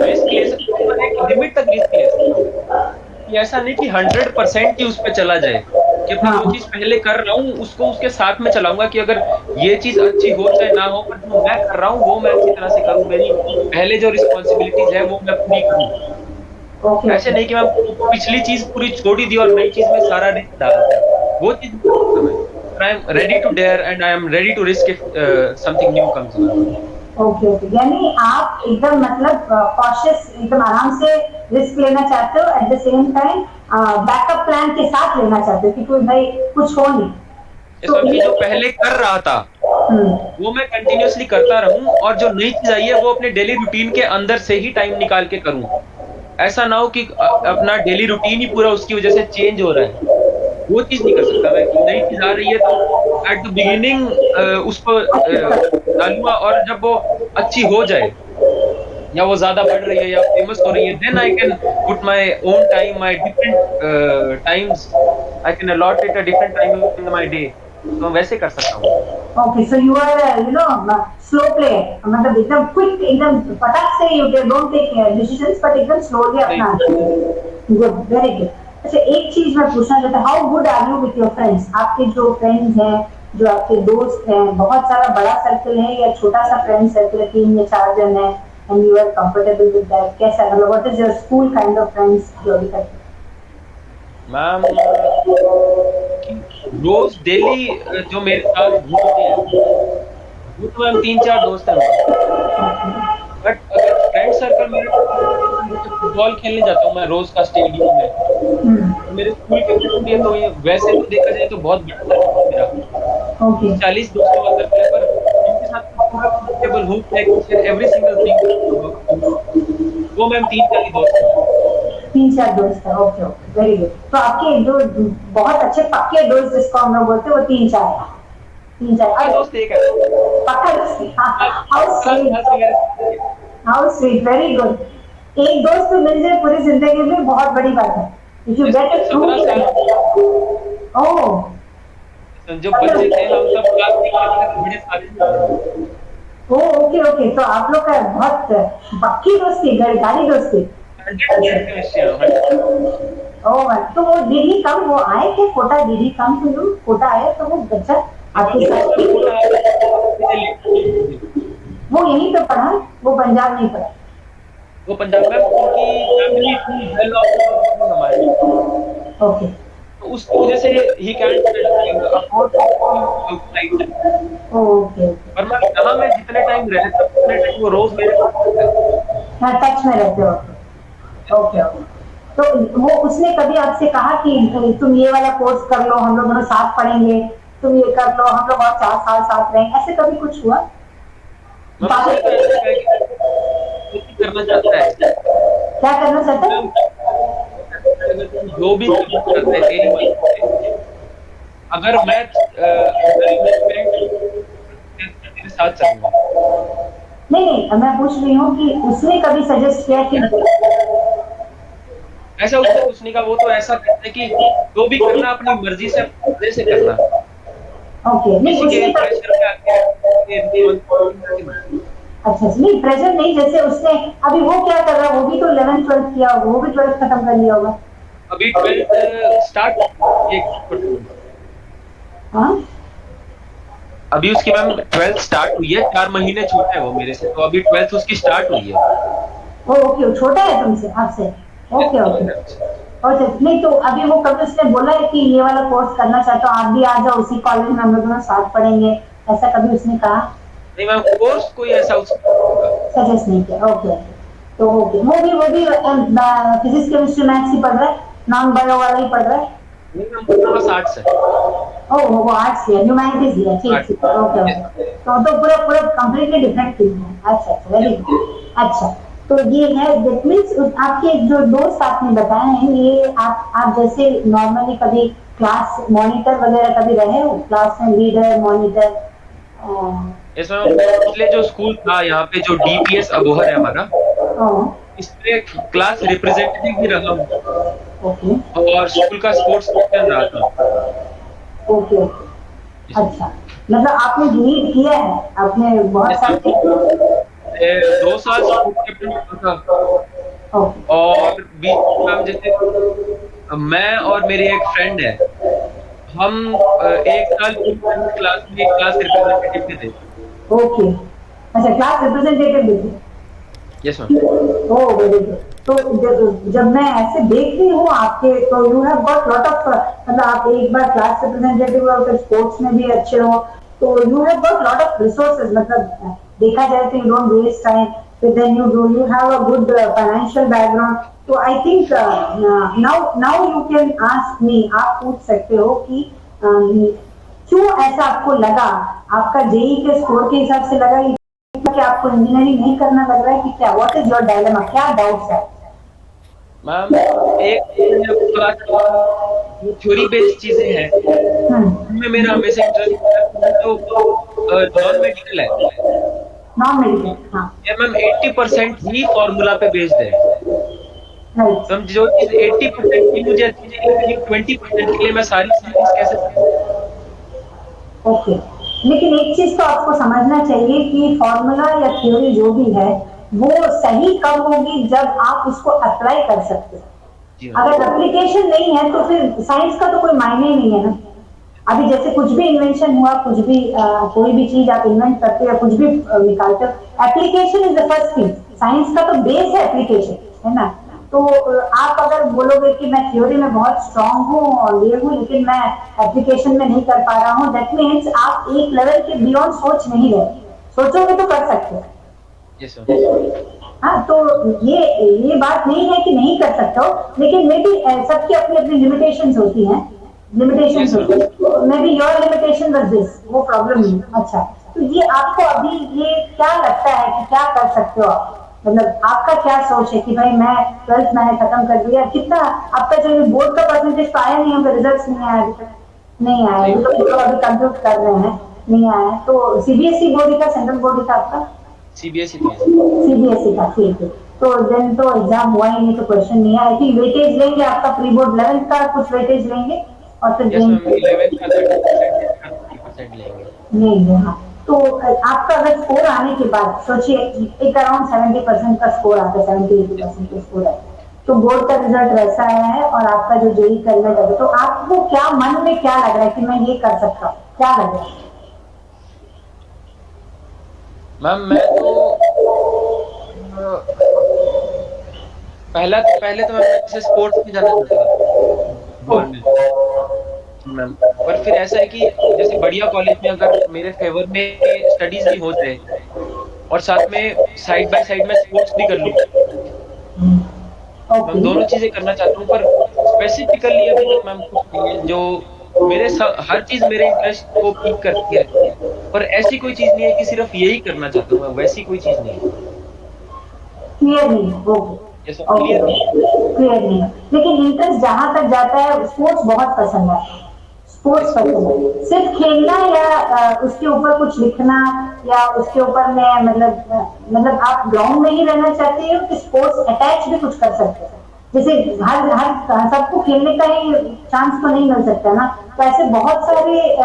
रिस्क ले सकता हूँ, पर एक लिमिट तक रिस्क ले सकता हूँ कि ऐसा नहीं कि 100% ही उस पे चला जाए, कि अपनी जो हाँ चीज पहले कर रहा हूँ उसको उसके साथ में चलाऊंगा कि अगर ये चीज अच्छी हो चाहे ना हो, पर जो मैं कर रहा हूँ वो मैं अच्छी तरह से करूँ, मेरी पहले जो रिस्पॉन्सिबिलिटीज है वो मैं पूरी करूँ। ओके ऐसे ओके नहीं कि मैं पिछली चीज पूरी छोड़ ही दी और नई चीज में सारा रिस्क डाल दिया, वो चीज नहीं कर सकता मैं। I am ready to dare and I am ready to risk if something new comes around. Okay okay, यानी आप एकदम मतलब कॉशियस, एकदम आराम से रिस्क लेना चाहते हो, eight the same time backup plan के साथ लेना चाहते हो कि कोई भाई कुछ हो नहीं। तो कि ये जो पहले कर रहा था हम्म, वो मैं कंटिन्यूअसली करता रहूं, और जो नई चीज आई है वो अपने डेली रूटीन के अंदर से ही टाइम निकाल के करूं। ऐसा ना हो कि अपना डेली रूटीन ही पूरा उसकी वजह से चेंज हो रहा है, वो चीज नहीं कर सकता मैं कि नई चीज आ रही है तो एट द बिगिनिंग उसको डालूंगा, और जब वो अच्छी हो जाए या वो ज्यादा बढ़ रही है या फेमस हो रही है, then I can put my own time, my different times, I can allot it a different time in my day, तो मैं वैसे कर सकता हूँ। Okay, so you are you know slow play, मतलब एकदम क्विक, एकदम फटाक से you don't take decisions, but एकदम स्लोली अपना। Good, very good. अच्छा एक चीज मैं पूछना चाहता हूँ, how good are you with your friends? आपके जो फ्रेंड्स हैं, जो आपके दोस्त हैं, बहुत सारा बड़ा सर्कल है या छोटा सा फ्रेंड सर्कल है, 3 या 4 जन है, and you are comfortable with that? कैसा, मतलब what is your school kind of friends जो अभी तक? मैम रोज डेली जो मेरे साथ घूमते हैं वो तो मैम 3-4 दोस्त हैं मैम। बट अगर फ्रेंड सर्कल मेरे, जैसे फुटबॉल खेलने जाता हूँ मैं रोज का स्टेडियम में, तो मेरे स्कूल के फ्रेंड भी है, तो ये वैसे तो देखा जाए तो बहुत बड़ा सर्कल है मेरा, ओके 40 दोस्तों का सर्कल है, पर इनके साथ मैं पूरा कंफर्टेबल हूँ, I can share every single thing. वो मैम 3-4 ही दोस्त हैं। 3-4 दोस्त है, ओके ओके, वेरी गुड। तो आपके जो बहुत अच्छे पक्के दोस्त जिसको हम लोग बोलते हैं वो 3-4 है। 3-4 पक्का दोस्त एक है। पक्का दोस्त, हाउ क्लास क्लास स्वीट, वगैरह। How sweet, very good. एक दोस्त तो मिल जाए पूरी जिंदगी में बहुत बड़ी बात है। If you get a true 17 साल ओह, जो बच्चे थे हम सब क्लास में पढ़ते थे, बड़े साथ में थे। ओ ओके ओके, तो आप लोग का बहुत पक्की दोस्ती, गाड़ी दोस्ती। 100% केमिस्ट्री है, 100%। ओह, तो वो दीदी कम वो आए थे कोटा, दीदी कम टू यू कोटा आए तो वो बच्चा आपके साथ मैम कोटा मुझे लेके, वो यहीं पे पढ़ा, वो पंजाब नहीं पढ़ा। वो पंजाब में उनकी फैमिली थी वेल ऑफ हमारे, ओके तो उसकी वजह से ही कैंट अफोर्ड आउटसाइड। ओके, और मैं यहाँ मैं जितने टाइम रहता उतने टाइम वो रोज मेरे पास रहता है। हाँ टच में रहते हो, ओके ओके। तो वो उसने कभी आपसे कहा कि तुम ये वाला कोर्स कर लो, हम लोग दोनों साथ पढ़ेंगे, तुम ये कर लो, हम लोग और 4 साल साथ रहेंगे, ऐसे कभी कुछ हुआ? मैं उसने तो ऐसा कहा कि वो करना चाहता है। क्या करना चाहते हैं? अगर तुम जो भी करना चाहते हैं तेरी मर्जी है। अगर मैं तेरे साथ चलूंगा। नहीं नहीं, मैं पूछ रही हूँ कि उसने कभी सजेस्ट किया कि ऐसा उसने कहा, वो तो ऐसा कहता है कि जो भी करना अपनी मर्जी से मजे से करना, ओके, नहीं किसी के उसने प्रेशर में आके अच्छा नहीं प्रेशर नहीं, जैसे उसने अभी वो क्या कर रहा है, वो भी तो 11th 12th किया होगा, वो भी 12th खत्म कर लिया होगा। अभी 12th स्टार्ट, हाँ अभी उसकी मैम 12th स्टार्ट हुई है, 4 महीने छोटा है वो मेरे से, तो अभी 12th उसकी स्टार्ट हुई है। ओ ओके, वो छोटा है तुमसे, आपसे, ओके ओके। और नहीं तो अभी वो कभी उसने बोला है कि ये वाला कोर्स करना चाहता हूँ, आप भी आ जाओ उसी कॉलेज में, हम लोग दोनों साथ पढ़ेंगे, ऐसा कभी उसने कहा? नहीं मैम, कोर्स कोई ऐसा सजेस्ट नहीं किया, ओके ओके। तो ओके, वो भी फिजिक्स केमिस्ट्री मैथ्स ही पढ़ रहा है, नॉन बायो वाला ही पढ़ रहा है? नहीं मैम, उसका बस आर्ट्स है। ओह वो आर्ट्स लिया, ह्यूमैनिटीज लिया, ठीक ठीक, ओके ओके। तो पूरा पूरा कंप्लीटली डिफरेंट फील्ड है, अच्छा अच्छा, वेरी गुड। अच्छा, तो ये है दैट मीन्स आपके जो दोस्त आपने बताए हैं, ये आप जैसे नॉर्मली कभी क्लास मॉनिटर वगैरह कभी रहे हो, क्लास में लीडर मॉनिटर? इसमें पिछले जो स्कूल था यहाँ पे जो डीपीएस अबोहर है हमारा, इसमें क्लास रिप्रेजेंटेटिव भी रहा हूँ ओके और स्कूल का स्पोर्ट्स कैप्टन रहा था। ओके ओके, अच्छा, मतलब आपने लीड किया है, आपने बहुत सारे 2 साल स्पोर्ट्स कैप्टन रहा था। ओके और बीच में जैसे मैं और मेरी एक फ्रेंड है, हम 1 साल क्लास में क्लास रिप्रेजेंटेटिव भी थे। ओके, अच्छा क्लास रिप्रेजेंटेटिव भी थे। Yes ma'am. Oh very good. तो जब मैं ऐसे देख रही हूँ आपके, तो you have got lot of, मतलब आप एक बार क्लास रिप्रेजेंटेटिव और फिर स्पोर्ट्स में भी अच्छे हो, तो you have got lot of resources, मतलब देखा जाए तो यू डोंट वेस्ट टाइम, फिर then you have a good financial background. तो I think now you can ask me, आप पूछ सकते हो कि क्यों ऐसा आपको लगा, आपका जेई के स्कोर के हिसाब से लगा कि आपको इंजीनियरिंग नहीं करना लग रहा है कि क्या, व्हाट इज योर डायलेमा, क्या डाउट्स है? मैम एक थ्योरी बेस्ड चीजें हैं, उनमें मेरा हमेशा इंटरेस्ट है, तो नॉन मेडिकल है। नॉन मेडिकल, हाँ ये मैम 80% ही फॉर्मूला पे बेस्ड है। राइट, तो जो चीज 80% की मुझे अच्छी नहीं लगी, 20% के लिए मैं सारी चीज कैसे। ओके। लेकिन एक चीज तो आपको समझना चाहिए कि फॉर्मूला या थ्योरी जो भी है वो सही कब होगी, जब आप उसको अप्लाई कर सकते हो। अगर एप्लीकेशन नहीं है तो फिर साइंस का तो कोई मायने ही नहीं है ना। अभी जैसे कुछ भी इन्वेंशन हुआ, कुछ भी कोई भी चीज आप इन्वेंट करते हो या कुछ भी निकालते हो, application is the first thing, science का तो बेस है एप्लीकेशन, है ना। तो आप अगर बोलोगे कि मैं थ्योरी में बहुत स्ट्रांग हूँ और ये हूँ लेकिन मैं एप्लीकेशन में नहीं कर पा रहा हूँ, दैट मीन्स आप एक लेवल के बियॉन्ड सोच नहीं रहे, सोचोगे तो कर सकते हो। Yes sir. हाँ, तो ये बात नहीं है कि नहीं कर सकते हो, लेकिन मे बी सबकी अपनी अपनी लिमिटेशंस होती हैं, लिमिटेशंस होती है, may be your limitation was this, वो प्रॉब्लम नहीं। अच्छा, तो ये आपको अभी ये क्या लगता है कि क्या कर सकते हो आप? मतलब आपका क्या सोच है कि भाई मैं 12th मैंने खत्म कर दिया, कितना आपका जो बोर्ड का परसेंटेज तो आया नहीं होगा, रिजल्ट नहीं आया अभी तक, नहीं आया नहीं अभी तो अभी कंप्यूट कर रहे हैं, नहीं आया है। तो सीबीएसई बोर्ड का, सेंट्रल बोर्ड का आपका? सीबीएसई था। सीबीएसई का, ठीक है। तो दिन तो एग्जाम हुआ ही नहीं तो क्वेश्चन नहीं है, आई थिंक वेटेज लेंगे आपका प्री बोर्ड 11th का कुछ वेटेज लेंगे और फिर यस मैम, देंगे 11th का 30% का 30% लेंगे। लेंगे। हाँ, तो आपका अगर स्कोर आने के बाद सोचिए एक अराउंड 70% का स्कोर आता है, 70-80% का स्कोर है, तो बोर्ड का रिजल्ट वैसा आया है और आपका जो जेई करने लगे, तो आपको क्या मन में क्या लग रहा है कि मैं ये कर सकता हूँ, क्या लग रहा है? मैम मैं तो पहले तो मैं जैसे स्पोर्ट्स में जाना चाहता था, फुटबॉल में। मैम पर फिर ऐसा है कि जैसे बढ़िया कॉलेज में अगर मेरे फेवर में स्टडीज भी हो जाए और साथ में साइड बाय साइड में स्पोर्ट्स भी कर लूँ, ओके। मैम दोनों चीजें करना चाहता हूँ। पर स्पेसिफिकली अभी तक मैम कुछ नहीं है जो हर चीज मेरे इंटरेस्ट को पीक करती है, पर ऐसी कोई चीज नहीं है कि सिर्फ यही करना चाहता हूँ मैं, वैसी कोई चीज नहीं है। क्लियर नहीं है, ओके। ये सब ओके, क्लियर नहीं है। क्लियर नहीं है, लेकिन इंटरेस्ट जहां तक जाता है स्पोर्ट्स बहुत पसंद है, स्पोर्ट्स यस पसंद है, सिर्फ खेलना या उसके ऊपर कुछ लिखना या उसके ऊपर में मतलब आप ग्राउंड में ही रहना चाहते हो कि स्पोर्ट्स अटैच भी कुछ कर सकते हैं? जैसे हर हर सबको खेलने का ही चांस तो नहीं मिल सकता ना, तो ऐसे बहुत सारे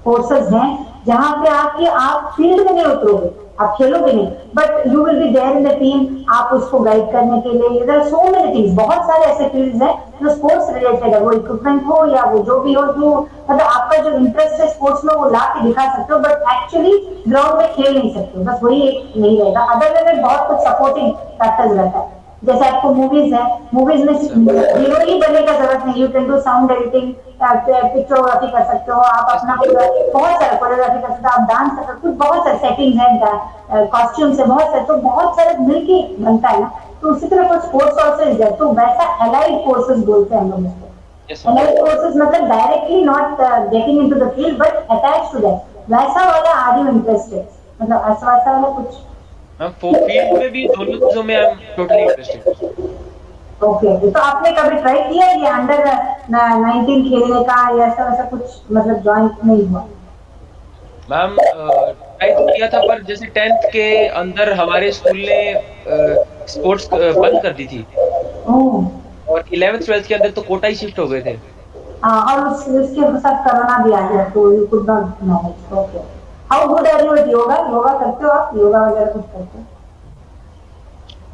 कोर्सेज हैं जहाँ पे आके आप फील्ड में नहीं उतरोगे, आप खेलोगे नहीं, but you will be there in the team, आप उसको गाइड करने के लिए। देयर सो मेनी थिंग्स, बहुत सारे ऐसे फील्ड्स हैं जो स्पोर्ट्स रिलेटेड है, वो इक्विपमेंट हो या वो जो भी हो, जो मतलब आपका जो इंटरेस्ट है स्पोर्ट्स में वो ला के दिखा सकते हो, बट एक्चुअली ग्राउंड में खेल नहीं सकते हो, बस वही एक नहीं रहेगा। अदर देन बहुत कुछ सपोर्टिंग फैक्टर्स रहता है, जैसे आपको मूवीज है, मूवीज में हीरो ही बनने का जरूरत नहीं, you can do sound editing, पिक्चरोग्राफी कर सकते हो आप, अपना बहुत सारा कोरियोग्राफी कर सकते हो आप, डांस कर सकते हो, कुछ बहुत सारे सेटिंग्स है, कॉस्ट्यूम्स है, बहुत सारे, तो बहुत सारे मिलके बनता है ना। तो उसी तरह कोई स्पोर्ट्स कोर्सेज है तो वैसा अलाइड कोर्सेज बोलते हैं हम लोग यस इसको। अलाइड कोर्सेज मतलब directly not getting into the field but attach to that, वैसा वाला आर यू इंटरेस्टेड, मतलब ऐसा वैसा वाला कुछ? मैम फील्ड में भी दोनों चीजों में I am totally interested. Okay, तो आपने कभी ट्राई किया है ये अंडर 19 खेलने का या ऐसा वैसा कुछ, मतलब ज्वाइन नहीं हुआ? मैम ट्राई तो किया था, पर जैसे 10th के अंदर हमारे स्कूल ने स्पोर्ट्स बंद कर दी थी ओह, और 11th 12th के अंदर तो कोटा ही शिफ्ट हो गए थे। और उसके साथ कोरोना भी आ गया तो you could not manage. Okay, how good are you with yoga? Yoga करते हो आप, योगा वगैरह कुछ करते हो?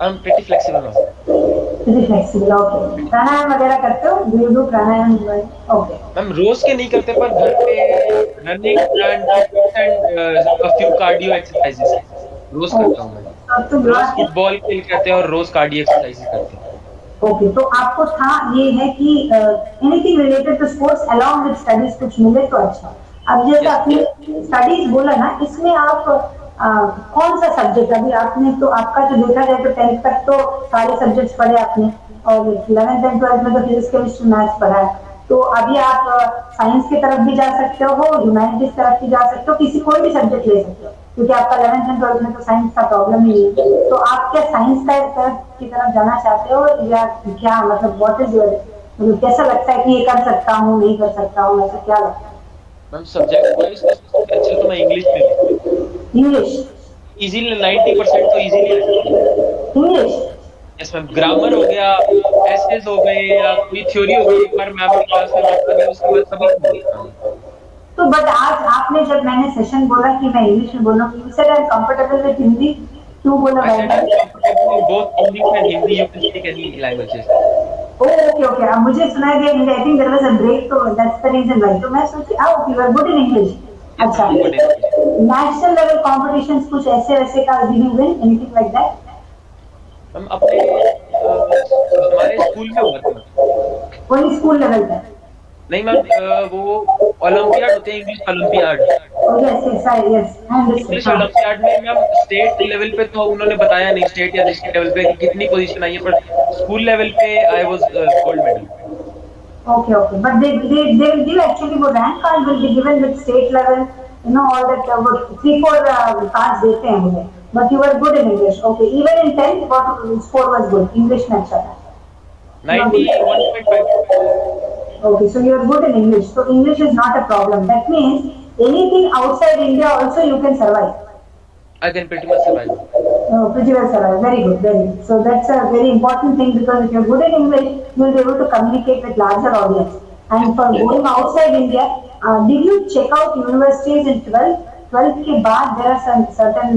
I am pretty flexible ma'am. Very flexible, okay. Pranayama वगैरह करते हो? Do you do pranayama? Okay. Ma'am रोज के नहीं करते, पर घर पे running and a few cardio exercises रोज करता हूँ मैं। अब तो रोज फुटबॉल खेल करते हैं और रोज कार्डियो एक्सरसाइजेस करते हैं। ओके, तो आपको था ये है कि anything related to sports along with studies कुछ मिले तो अच्छा। अब जैसे यस आपने स्टडीज बोला ना, इसमें आप कौन सा सब्जेक्ट, अभी आपने तो आपका जो देखा जाए तो 10th तक तो सारे सब्जेक्ट्स पढ़े आपने और 11th एंड 12th में तो फिजिक्स केमिस्ट्री मैथ्स पढ़ा है, तो अभी आप साइंस की तरफ भी जा सकते हो, ह्यूमैनिटीज तरफ भी जा सकते हो, किसी कोई भी सब्जेक्ट ले सकते हो क्योंकि आपका 11th एंड 12th में तो साइंस का प्रॉब्लम नहीं है, तो आप क्या साइंस की तरफ जाना चाहते हो या क्या, मतलब व्हाट इज योर, मतलब कैसा लगता है कि ये कर सकता हूँ नहीं कर सकता हूँ, ऐसा क्या लगता है? मैम सब्जेक्ट वाइज तो सबसे अच्छा तो मैं इंग्लिश में हूँ। इंग्लिश? इजीली 90% तो इजीली आ जाती है। इंग्लिश? यस मैम, ग्रामर हो गया, एसेज हो गए या कोई थ्योरी हो गई, एक बार मैम की क्लास में बता दिया उसके बाद सभी समझ लेता हूँ। तो बट आज आपने जब मैंने सेशन बोला कि मैं इंग्लिश में बोलूँ, you said I am comfortable with Hindi, क्यों बोला I said I'm वैसा? comfortable in both English and Hindi. You can speak any languages. Okay okay, अब मुझे सुनाई दिया Hindi, I think there was a break, तो दैट्स द रीजन व्हाई, तो मैं सोची okay you are good in English. Yes, अच्छा, I'm good in English. National level competitions कुछ ऐसे वैसे का did you win anything like that? हम अपने हमारे स्कूल में हुआ था। वही स्कूल लेवल पे? नहीं मैम, वो ओलंपियाड होते हैं, English olympiad. Oh yes yes I understood, English हाँ। ओलंपियाड में मैम स्टेट लेवल पे तो उन्होंने बताया नहीं, स्टेट या डिस्ट्रिक्ट लेवल पे कि कितनी पोजीशन आई है, पर स्कूल लेवल पे I was gold medal. Okay, okay. But they will give actually वो rank card will be given with state level, you know all that what 3-4 cards देते हैं मुझे But you were good in English. Okay. Even in 10th, what score was good? English में अच्छा था. You are good. 91.5. Okay, so you are good in English. So English is not a problem. That means anything outside India also you can survive. I can pretty much survive. Oh, pretty well survive. Very good, very good. So that's a very important thing because if you're good in English, you'll be able to communicate with larger audience. And for Yes. going outside India, did you check out universities in 12th? 12th के बाद there are some certain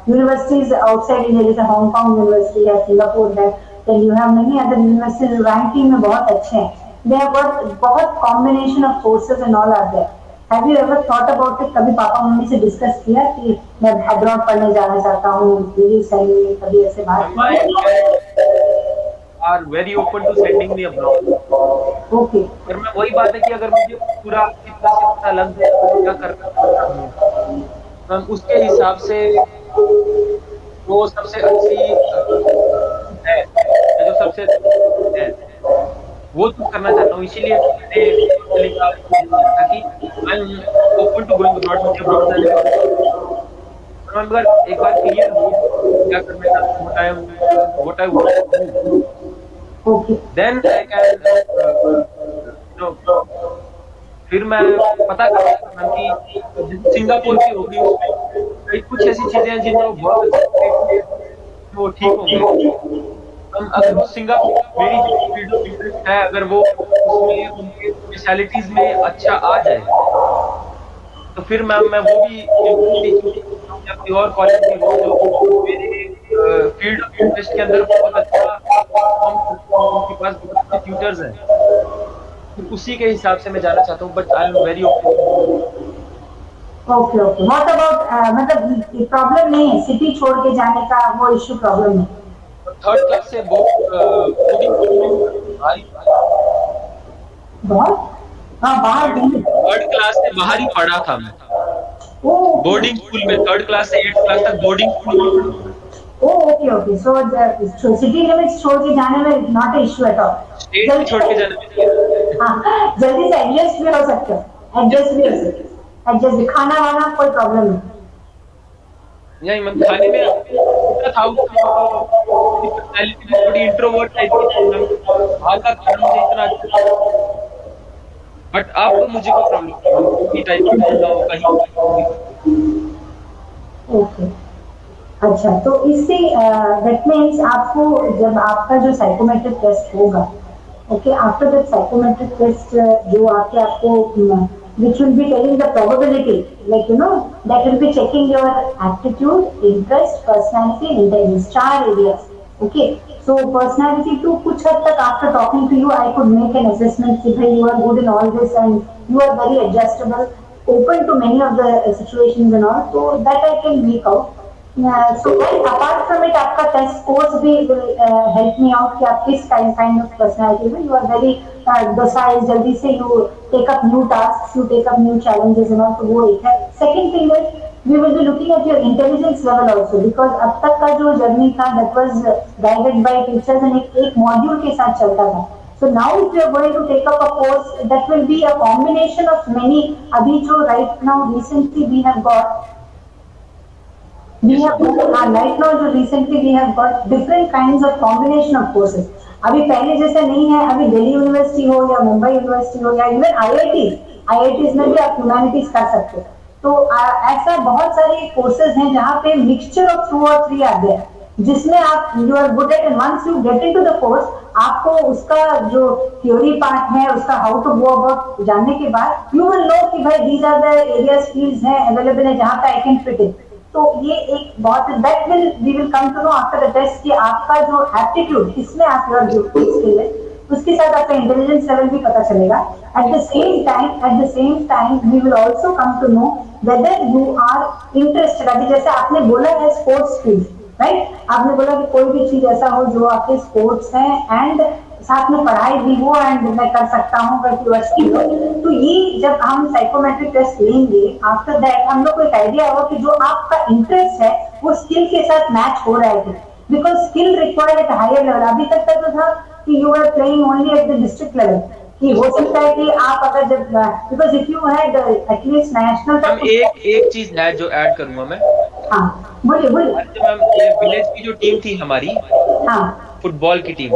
universities outside India जैसे Hong Kong University है, Singapore है, then you have many other universities ranking में बहुत अच्छे हैं. They have got बहुत combination of courses and all are there. Have you ever thought about it? कभी पापा मम्मी से डिस्कस किया कि मैं अब्रॉड पढ़ने जाना चाहता हूँ, मेरी सैलरी कभी ऐसे बात My parents are very open to sending me abroad. Okay पर मैं वही बात है कि अगर मुझे पूरा अच्छी तरह से पता लग जाए तो क्या करना चाहता हूँ, तो हम उसके हिसाब से वो सबसे अच्छी है या जो सबसे अच्छी है वो चूज़ करना चाहता हूँ। इसीलिए मैंने बोलने का था कि I am open to going abroad, मुझे अब्रॉड जाने का और मैं अगर एक बार क्लियर हो क्या करना चाहता हूँ, what I want to do, okay then I can know फिर मैं पता कर सकता हूँ कि जैसे सिंगापुर की होगी उसमें कई कुछ ऐसी चीजें हैं जिनमें वो बहुत अच्छे वो ठीक होंगे। हम अगर वो सिंगापुर मेरी जो फील्ड ऑफ इंटरेस्ट है अगर वो उसमें उनके स्पेशलिटीज में अच्छा आ जाए तो फिर मैं वो भी या कोई और कॉलेज भी हो जो मेरे फील्ड ऑफ इंटरेस्ट के अंदर बहुत अच्छा परफॉर्म करते हो, उनके पास बहुत अच्छे ट्यूटर्स हैं, तो उसी के हिसाब से मैं जाना चाहता हूँ। But I am very open. Okay okay what about मतलब प्रॉब्लम नहीं है सिटी छोड़ के जाने का वो इश्यू प्रॉब्लम नहीं थर्ड क्लास से बोर्डिंग भारी बहुत हाँ बाहर घूमे थर्ड क्लास से बाहर ही पढ़ा था मैं ओ बोर्डिंग स्कूल में, थर्ड क्लास से 8th क्लास तक बोर्डिंग स्कूल में पढ़ा था। Oh okay okay so city limits छोड़ के जाने में not issue at all state छोड़ के जाने में हाँ जल्दी से एडजस्ट भी हो सकते हो एडजस्ट भी हो सकते हो एडजस्ट भी खाना वाना कोई प्रॉब्लम नहीं नहीं मैं खाने में होता था उसकी पर्सनैलिटी थोड़ी इंट्रोवर्ट टाइप की थी, बाहर का खाना मुझे इतना अच्छा बट अब तो मुझे कोई प्रॉब्लम नहीं है टाइप का खाना हो कहीं ओके अच्छा तो इससे दैट मीन्स आपको जब आपका जो साइकोमेट्रिक टेस्ट होगा okay after that psychometric test जो आके आपको which will be telling the probability like that will be checking your aptitude interest personality and intelligence चार areas okay so personality to कुछ हद तक after talking to you I could make an assessment कि भाई you are good in all this and you are very adjustable open to many of the situations and all so that I can make out so and apart from it आपका टेस्ट स्कोर्स भी will help me out कि आप किस kind of personality में you are very docile जल्दी से you take up new tasks you take up new challenges and all तो वो एक है second thing is we will be looking at your intelligence level also because अब तक का जो जर्नी था that was guided by teachers and एक मॉड्यूल के साथ चलता था so now if you are going to take up a course that will be a combination of many अभी जो right now recently we have got right now जो recently we have got different kinds of combination of courses अभी पहले जैसा नहीं है अभी दिल्ली यूनिवर्सिटी हो या मुंबई यूनिवर्सिटी हो या इवन आईआईटीज में भी आप ह्यूमैनिटीज कर सकते हो तो ऐसा बहुत सारे कोर्सेज हैं जहाँ पे मिक्सचर ऑफ 2 और 3 आते हैं जिसमें आप you are good at and once you get into the course आपको उसका जो थ्योरी पार्ट है उसका हाउ टू गो अबाउट जानने के बाद यू विल नो कि भाई these are the areas fields हैं अवेलेबल है जहाँ पे आई कैन फिट इन तो ये एक बहुत that will we will come to know after the test कि आपका जो एप्टीट्यूड किसमें आप योर जो स्किल है उसके साथ आपका इंटेलिजेंस लेवल भी पता चलेगा at the same time we will also come to know whether you are interested अभी जैसे आपने बोला है स्पोर्ट्स फील्ड राइट आपने बोला कि कोई भी चीज ऐसा हो जो आपके स्पोर्ट्स है एंड साथ में पढ़ाई भी हो एंड मैं कर सकता हूँ तो ये जब हम साइकोमेट्रिक टेस्ट लेंगे आफ्टर दैट हम लोग को एक आइडिया होगा कि जो आपका इंटरेस्ट है वो स्किल के साथ मैच हो रहा है because skill required at higher level अभी तक तो था कि you are playing only at the district level कि हो सकता है कि आप अगर जब because if you had at least national हम एक चीज है जो ऐड करूंगा मैं हाँ बोलिए बोलिए। अच्छा मैम, ये विलेज की जो टीम थी हमारी, हाँ। फुटबॉल की टीम,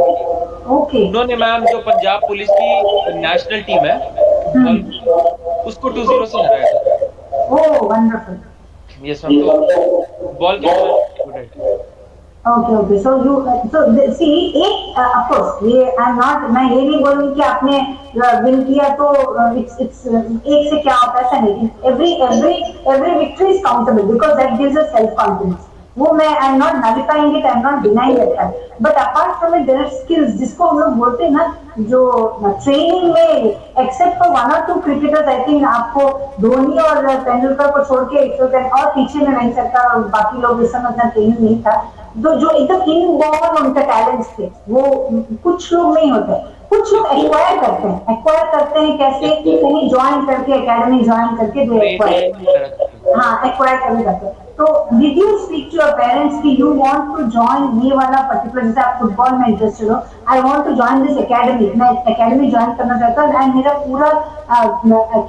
ओके। उन्होंने मैम जो पंजाब पुलिस की नेशनल टीम है फुटबॉल हम्म। की, उसको 2-0 से हराया था। ओह वंडरफुल। यस मैम, तो फुटबॉल के लिए मैम गुड है। ओके ओके, सो यू, सो सी, एक ऑफ कोर्स ये आई एम नॉट, मैं ये नहीं बोलूंगी कि आपने विन किया तो इट्स इट्स एक से क्या होता है, ऐसा नहीं। Every every every victory is countable because that gives us self confidence. वो मैं I am not nullifying it, I am not denying that fact, but apart from it there are skills जिसको हम लोग बोलते हैं ना, जो ट्रेनिंग में एक्सेप्ट फॉर वन और टू क्रिकेटर्स, आई थिंक आपको धोनी और तेंदुलकर को छोड़ के और पीछे में रह सकता और बाकी लोग इस समय इतना ट्रेनिंग नहीं था, जो एकदम इनबॉर्न उनके टैलेंट्स थे, वो कुछ लोग नहीं होते, कुछ लोग एक्वायर करते हैं कैसे, यस मैम, कहीं ज्वाइन करके, एकेडमी ज्वाइन करके जो ट्रेनिंग एक्वायर, वगैरह करते हैं। हाँ एक्वायर करने जाते हैं। तो did you speak to your parents कि यू वांट टू ज्वाइन ये वाला पर्टिकुलर, जैसे आप फुटबॉल में इंटरेस्टेड हो, I want to join this academy, मैं एकेडमी ज्वाइन करना चाहता हूँ एंड मेरा पूरा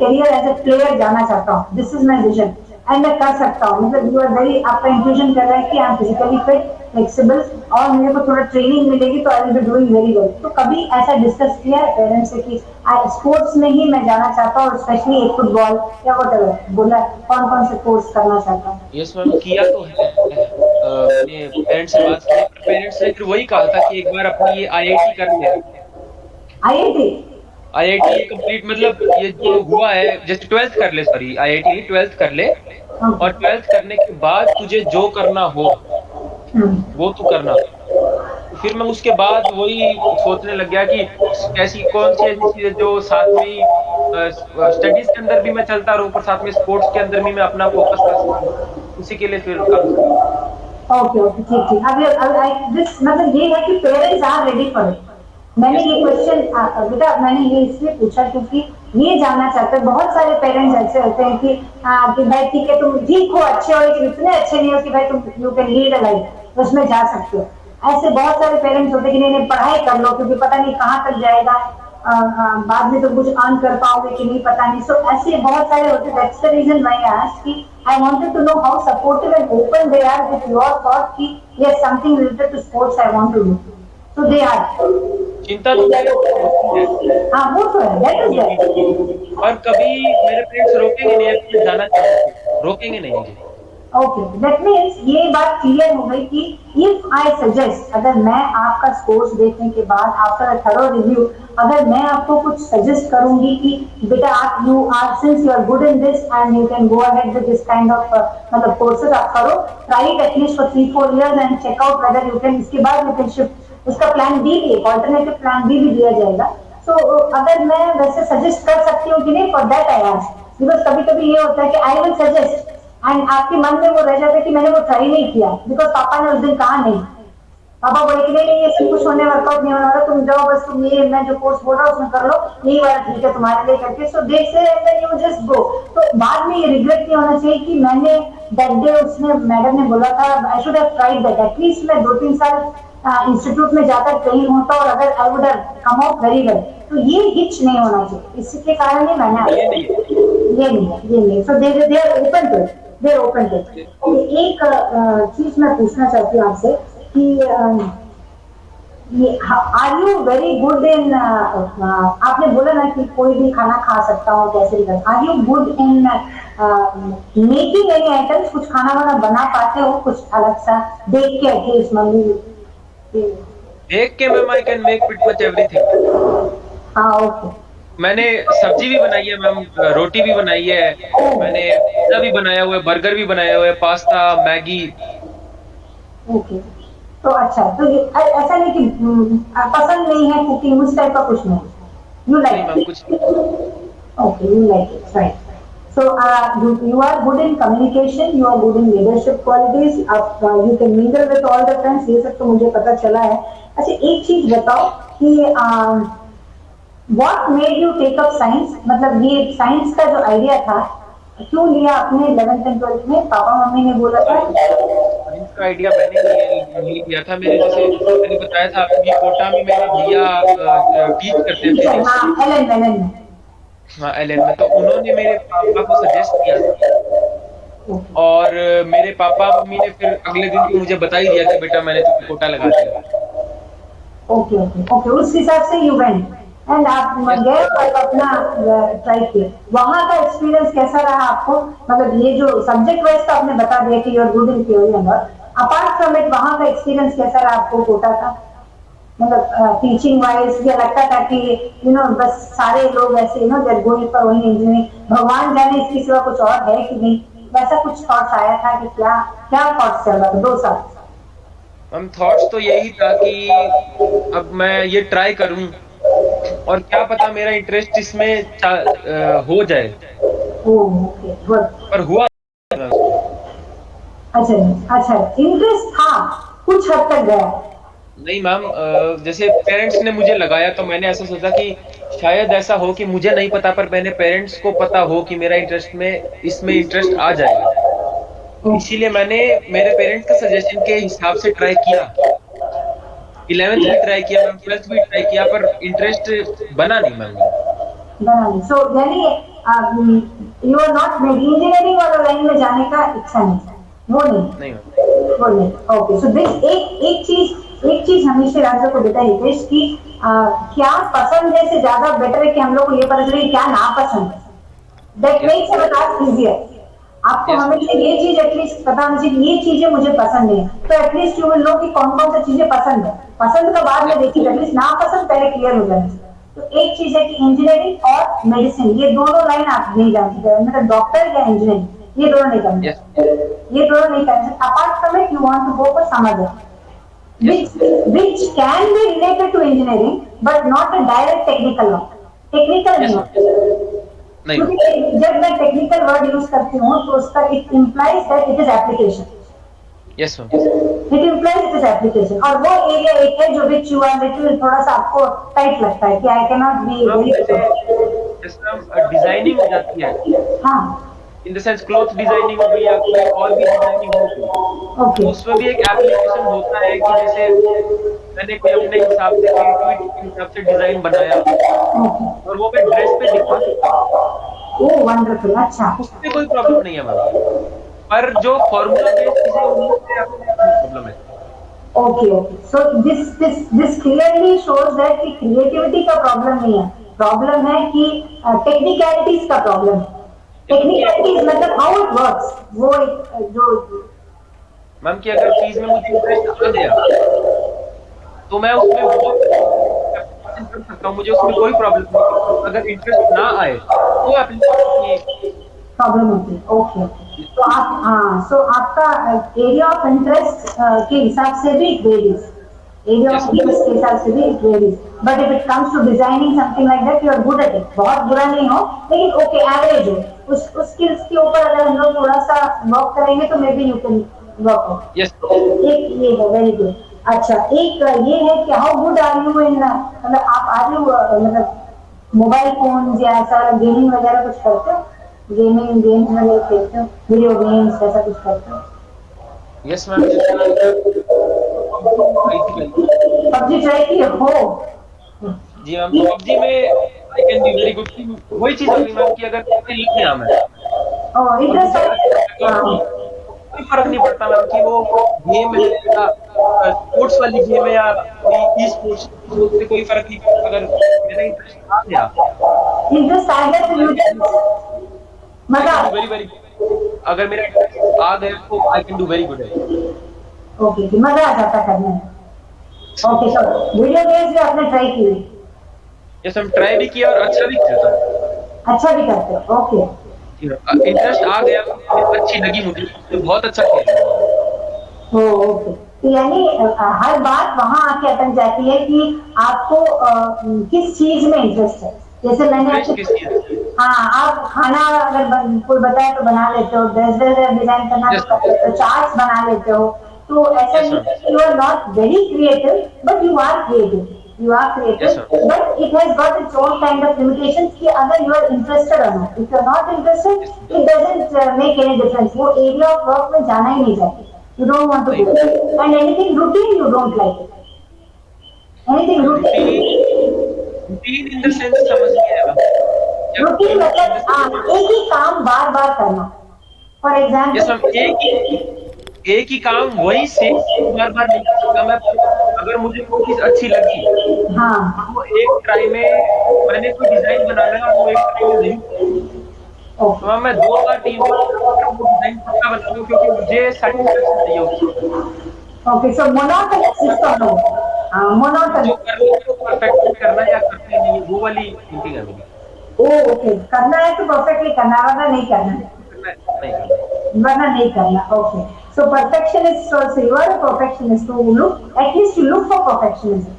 करियर एज ए प्लेयर जाना चाहता हूँ, this is my vision and मैं कर सकता हूँ, मतलब यू आर वेरी, आपका इंक्लूजन कर रहा है कि I am physically fit, flexible, और मेरे को थोड़ा ट्रेनिंग मिलेगी तो I will be doing very well. तो कभी ऐसा डिस्कस किया है पेरेंट्स से कि आई स्पोर्ट्स में ही मैं जाना चाहता हूँ, स्पेशली एक फुटबॉल या वट बोला, कौन कौन से कोर्स करना चाहता हूँ? यस मैम, किया तो है। मैंने पेरेंट्स से बात की है, पर पेरेंट्स ने फिर वही कहा था कि एक बार अपनी ये आईआईटी कर ले। आईआईटी। आईआईटी कंप्लीट, मतलब ये जो हुआ है, जैसे 12th कर ले, सॉरी आईआईटी 12th कर ले, और 12th करने के बाद तुझे जो करना हो वो तू करना। तो फिर मैं उसके बाद वही सोचने लग गया कि कैसी कौन सी ऐसी चीजें जो साथ में ही स्टडीज के अंदर भी मैं चलता रहूं, पर साथ में स्पोर्ट्स के अंदर भी मैं अपना फोकस कर सकूं, उसी के लिए फिर काम किया। ओके ओके, ठीक ठीक, अब दिस मतलब ये है कि parents are ready for it. मैंने यस ये क्वेश्चन बेटा मैंने ये इसलिए पूछा क्योंकि ये जानना चाहते हैं बहुत सारे पेरेंट्स ऐसे होते हैं कि भाई ठीक है तुम ठीक हो, अच्छे हो, लेकिन इतने अच्छे नहीं हो कि भाई तुम you can lead a life, उसमें जा सकते हो। ऐसे बहुत सारे पेरेंट्स होते हैं कि नहीं नहीं पढ़ाई कर लो क्योंकि पता नहीं कहाँ तक जाएगा, बाद में तो कुछ अर्न कर पाओगे कि नहीं पता नहीं, सो ऐसे बहुत सारे होते हैं। That's the reason why I asked कि I wanted to know how supportive and open they are with your thought कि yes something related to sports I want to do, so they are. चिंता तो पेरेंट्स को होती है, हाँ वो तो है, दैट इज होगी भी, दैट। और कभी मेरे पेरेंट्स रोकेंगे नहीं अगर मैं जाना चाहूँ तो, रोकेंगे नहीं मुझे। ओके, दैट मीन्स ये बात क्लियर हो गई कि इफ आई सजेस्ट, अगर मैं आपका कोर्स देखने के बाद आफ्टर अ थरो रिव्यू, अगर मैं आपको कुछ सजेस्ट करूंगी कि बेटा आप you are since you are good in this and you can go ahead with this kind of मतलब कोर्सेज आप करो, try it at least for 3-4 years and check out whether you can, इसके बाद यू कैन शिफ्ट, उसका प्लान बी भी, ऑल्टरनेटिव प्लान बी भी दिया जाएगा। सो अगर मैं वैसे सजेस्ट कर सकती हूँ कि नहीं, for that I ask, because कभी कभी ये होता है कि आई विल सजेस्ट एंड आपके मन में वो रह जाता है कि मैंने वो ट्राई नहीं किया बिकॉज पापा ने उस दिन कहा नहीं, पापा बोले कि नहीं नहीं ये सब कुछ होने वर्कआउट नहीं होने वाला, तुम जाओ बस, तुम ये मैं जो कोर्स बोल रहा हूँ उसमें कर लो, यही वाला ठीक है तुम्हारे लिए करके, सो देख से यू जस्ट गो। तो बाद में ये रिग्रेट नहीं होना चाहिए कि मैंने दैट डे, उसने मैडम ने बोला था I should have tried that, at least मैं 2-3 साल इंस्टीट्यूट में जाकर ट्रेन होता और अगर I would have come out very well, तो ये हिच नहीं होना चाहिए, इसके कारण ही मैंने ये नहीं है। ये नहीं है, ये नहीं, so they are open to it, they are open to it. एक चीज मैं पूछना चाहती हूँ आपसे कि are you very good in, आपने बोला ना कि कोई भी खाना खा सकता हूँ कैसे भी कर, are you good in making any items, कुछ खाना वाना बना पाते हो कुछ अलग सा देख के एटलीस्ट मम्मी? देख के ma'am I can make pretty much everything. हाँ ओके। मैंने सब्जी भी बनाई है मैम, रोटी भी बनाई है, मैंने पिज्जा भी बनाया हुआ है, बर्गर भी बनाया हुआ है, पास्ता, मैगी। ओके, तो अच्छा, तो ये ऐसा नहीं कि पसंद नहीं है कुकिंग, उस टाइप का कुछ नहीं, यू नहीं मैम, लाइक? कुछ नहीं। Okay, you like it, right. So you are good in communication, you are good in leadership qualities, आप you can mingle with all the friends, ये सब तो मुझे पता चला है। अच्छा एक चीज बताओ कि what made you take up science, मतलब ये साइंस का जो आइडिया था क्यों लिया आपने 11th and 12th में, पापा मम्मी ने बोला था? साइंस का आइडिया मैंने नहीं लिया था, मेरे जैसे मैंने बताया था आपको कि कोटा में मेरे भैया टीच करते हैं टीचर, फिजिक्स। हाँ एलन में। हाँ एलएन में, तो उन्होंने मेरे पापा को सजेस्ट किया था ओके और मेरे पापा मम्मी ने फिर अगले दिन ही मुझे बता ही दिया कि बेटा मैंने तुम्हें कोटा लगा दिया। ओके ओके ओके, उस हिसाब से यू वेंट एंड आप यस गए और अपना ट्राई किए। वहां का एक्सपीरियंस कैसा रहा आपको? मतलब ये जो सब्जेक्ट वाइज तो आपने बता दिया कि you're good in theory and all, apart from it वहां का एक्सपीरियंस कैसा रहा आपको कोटा का? मतलब टीचिंग वाइज या लगता था कि बस सारे लोग ऐसे देर गोइंग फॉर ओनली इंजीनियरिंग, भगवान जाने इसके सिवा कुछ और है कि नहीं, वैसा कुछ थॉट्स आया था कि क्या क्या थॉट्स चल रहा था 2 साल? मैम, थॉट्स तो यही था कि अब मैं ये ट्राई करूं और क्या पता मेरा इंटरेस्ट इसमें हो जाए, ओके गुड। पर हुआ मैं उसमें। अच्छा अच्छा, इंटरेस्ट था, कुछ हद तक गया। नहीं मैम, जैसे पेरेंट्स ने मुझे लगाया तो मैंने ऐसा सोचा कि शायद ऐसा हो कि मुझे नहीं पता पर मैंने पेरेंट्स को पता हो कि मेरा इंटरेस्ट में इसमें इंटरेस्ट आ जाएगा। ओके इसीलिए मैंने मेरे पेरेंट्स के सजेशन के हिसाब से ट्राई किया। 11th भी ट्राई किया मैम, 12th भी ट्राई किया, पर इंटरेस्ट बना नहीं मैम मेरा। बनानी, सो यानी you are not made engineering वाला लाइन में जाने का इच्छा नहीं, वो नहीं, नहीं मैम। वो नहीं। ओके, सो दिस एक चीज हमेशा राजा को बेटा हितेश की क्या पसंद है से ज्यादा बेटर है कि हम लोग को ये पता चले क्या ना पसंद है। That yes makes our task easier. आपको यस मैम। हमेशा ये चीज एटलीस्ट पता होनी चाहिए कि ये चीजें मुझे पसंद है, तो एटलीस्ट यू विल नो कि कौन कौन सी चीजें पसंद है। पसंद का बाद में देखिए, एटलीस्ट ना पसंद पहले क्लियर हो जाए। तो एक चीज है कि इंजीनियरिंग और मेडिसिन ये दोनों लाइन आप नहीं जान सकते, मतलब डॉक्टर या इंजीनियरिंग ये दोनों नहीं यस करना, ये दोनों नहीं करना। Apart from it you want to go for some other yes which ma'am. which can be related to engineering but not a direct technical one, technical नहीं यस मैम। होता। नहीं मैम। क्योंकि जब मैं टेक्निकल वर्ड यूज करती हूँ तो उसका it implies that it is application, yes ma'am. It implies it is application, और वो एरिया एक है जो विच यू आर लिटिल थोड़ा सा आपको टाइट लगता है कि I can not be ma'am very. जैसे जैसे मैम डिजाइनिंग हो जाती है, हाँ in the sense cloth designing हो गई या कोई और भी डिजाइनिंग हो गई, ओके तो उसमें भी एक एप्लीकेशन होता है कि जैसे मैंने कोई अपने हिसाब से क्रिएटिविटी के हिसाब से डिजाइन बनाया ओके, और वो मैं ड्रेस पे दिखा सकता हूँ, ओ वंडरफुल, अच्छा उससे कोई प्रॉब्लम नहीं है मैम। पर जो फॉर्मूला बेस्ड चीजें उनसे प्रॉब्लम है। Okay okay, so this clearly shows that कि क्रिएटिविटी का प्रॉब्लम नहीं है, प्रॉब्लम है कि टेक्निकलिटीज का प्रॉब्लम है। क्योंकि टेक्निकलिटीज मतलब हाउ इट वर्क्स, वो एक जो मैम कि अगर चीज में मुझे इंटरेस्ट आ गया तो मैं उसमें बहुत कर सकता हूँ, मुझे उसमें कोई प्रॉब्लम नहीं। अगर इंटरेस्ट ना आए तो एप्लीकेशन प्रॉब्लम होती है। ओके ओके, तो आप हाँ, सो आपका एरिया ऑफ इंटरेस्ट के हिसाब से भी it varies, area yes of interest के हिसाब से भी it varies, but if it comes to designing something like that you are good at it, बहुत बुरा नहीं हो लेकिन ओके एवरेज हो, उस स्किल्स के ऊपर अगर हम लोग थोड़ा सा वर्क करेंगे तो may be you can work out. Yes एक ये है, वेरी गुड। अच्छा, एक ये है कि how good are you in, मतलब आप आर यू मतलब मोबाइल फोन या ऐसा गेमिंग वगैरह कुछ करते हो? गेमिंग गेम्स वगैरह खेलते हो, वीडियो गेम्स ऐसा कुछ करते हो? Yes ma'am. जैसे पबजी ट्राई किए हो? जी मैम, तो पबजी में I can be very good. वही चीज हो गई मैम कि अगर कोई लग गया मैं ओह और मुझे अच्छा इंटरेस्ट, लगा कि कोई फर्क नहीं पड़ता मैम कि वो गेम है या स्पोर्ट्स वाली गेम है या कोई ई स्पोर्ट्स, उससे कोई फर्क नहीं पड़ता। अगर मेरा इंटरेस्ट आ गया इंटरेस्ट आ गया तो तो यू आई मजा कैन डू आता वेरी वेरी। अगर मेरा इंटरेस्ट आ गया तो I can do very good है। है। ओके, मजा आ जाता करने में। ओके, तो वीडियो गेम्स भी आपने ट्राई की? यस मैम, ट्राई भी किया और अच्छा भी किया था। अच्छा भी करते हो? ओके इंटरेस्ट आ गया, अच्छी लगी मुझे, तो बहुत अच्छा खेल रहा हूँ। ओ ओके, तो यानी हर बात वहां आके अटक जाती है कि आपको किस चीज में इंटरेस्ट है। जैसे मैंने इंटरेस्ट किस चीज आपसे, हाँ आप खाना अगर कोई बताए तो बना लेते हो, ड्रेस डिजाइन करना तो यस कर लेते हो, चार्ट्स बना लेते हो, तो ऐसा यस नहीं मैम। है you are not very creative, but you are creative, you are yes creative, ma'am. But it has got its own kind of limitations कि अगर यू आर इंटरेस्टेड और not, if you are not yes interested ma'am. It doesn't make any difference, वो एरिया ऑफ वर्क में जाना ही नहीं चाहते। You don't want to नहीं do it. And anything routine, you don't like it. Anything ma'am, routine. Routine routine in the sense समझ नहीं आया मैम। जब Routine इन द मतलब हाँ, सेंस एक ही काम बार बार करना, फॉर यस एग्जाम्पल। मैम, एक ही काम वही सेम बार बार नहीं कर सकता मैं। अगर मुझे कोई चीज अच्छी लगी और हाँ। वो एक ट्राई में, मैंने कोई डिजाइन बनाना है और वो एक ट्राई में नहीं, तो ओके। मैं 2 बार 3 बार लगाकर वो डिजाइन पक्का बनाऊंगा, क्योंकि मुझे सेटिस्फेक्शन चाहिए उस चीज में। ओके, सो मोनोटोनस सिस्टम हो। हाँ, जो मोनोटोनस। करना है वो परफेक्टली करना है या करना ही नहीं है, वो वाली थिंकिंग है मेरी। ओ ओके, करना है तो परफेक्टली करना है, वरना नहीं करना है। करना है नहीं करना है। वरना नहीं करना। Okay, so perfectionist also, you are a perfectionist to look, at least you look for perfectionism,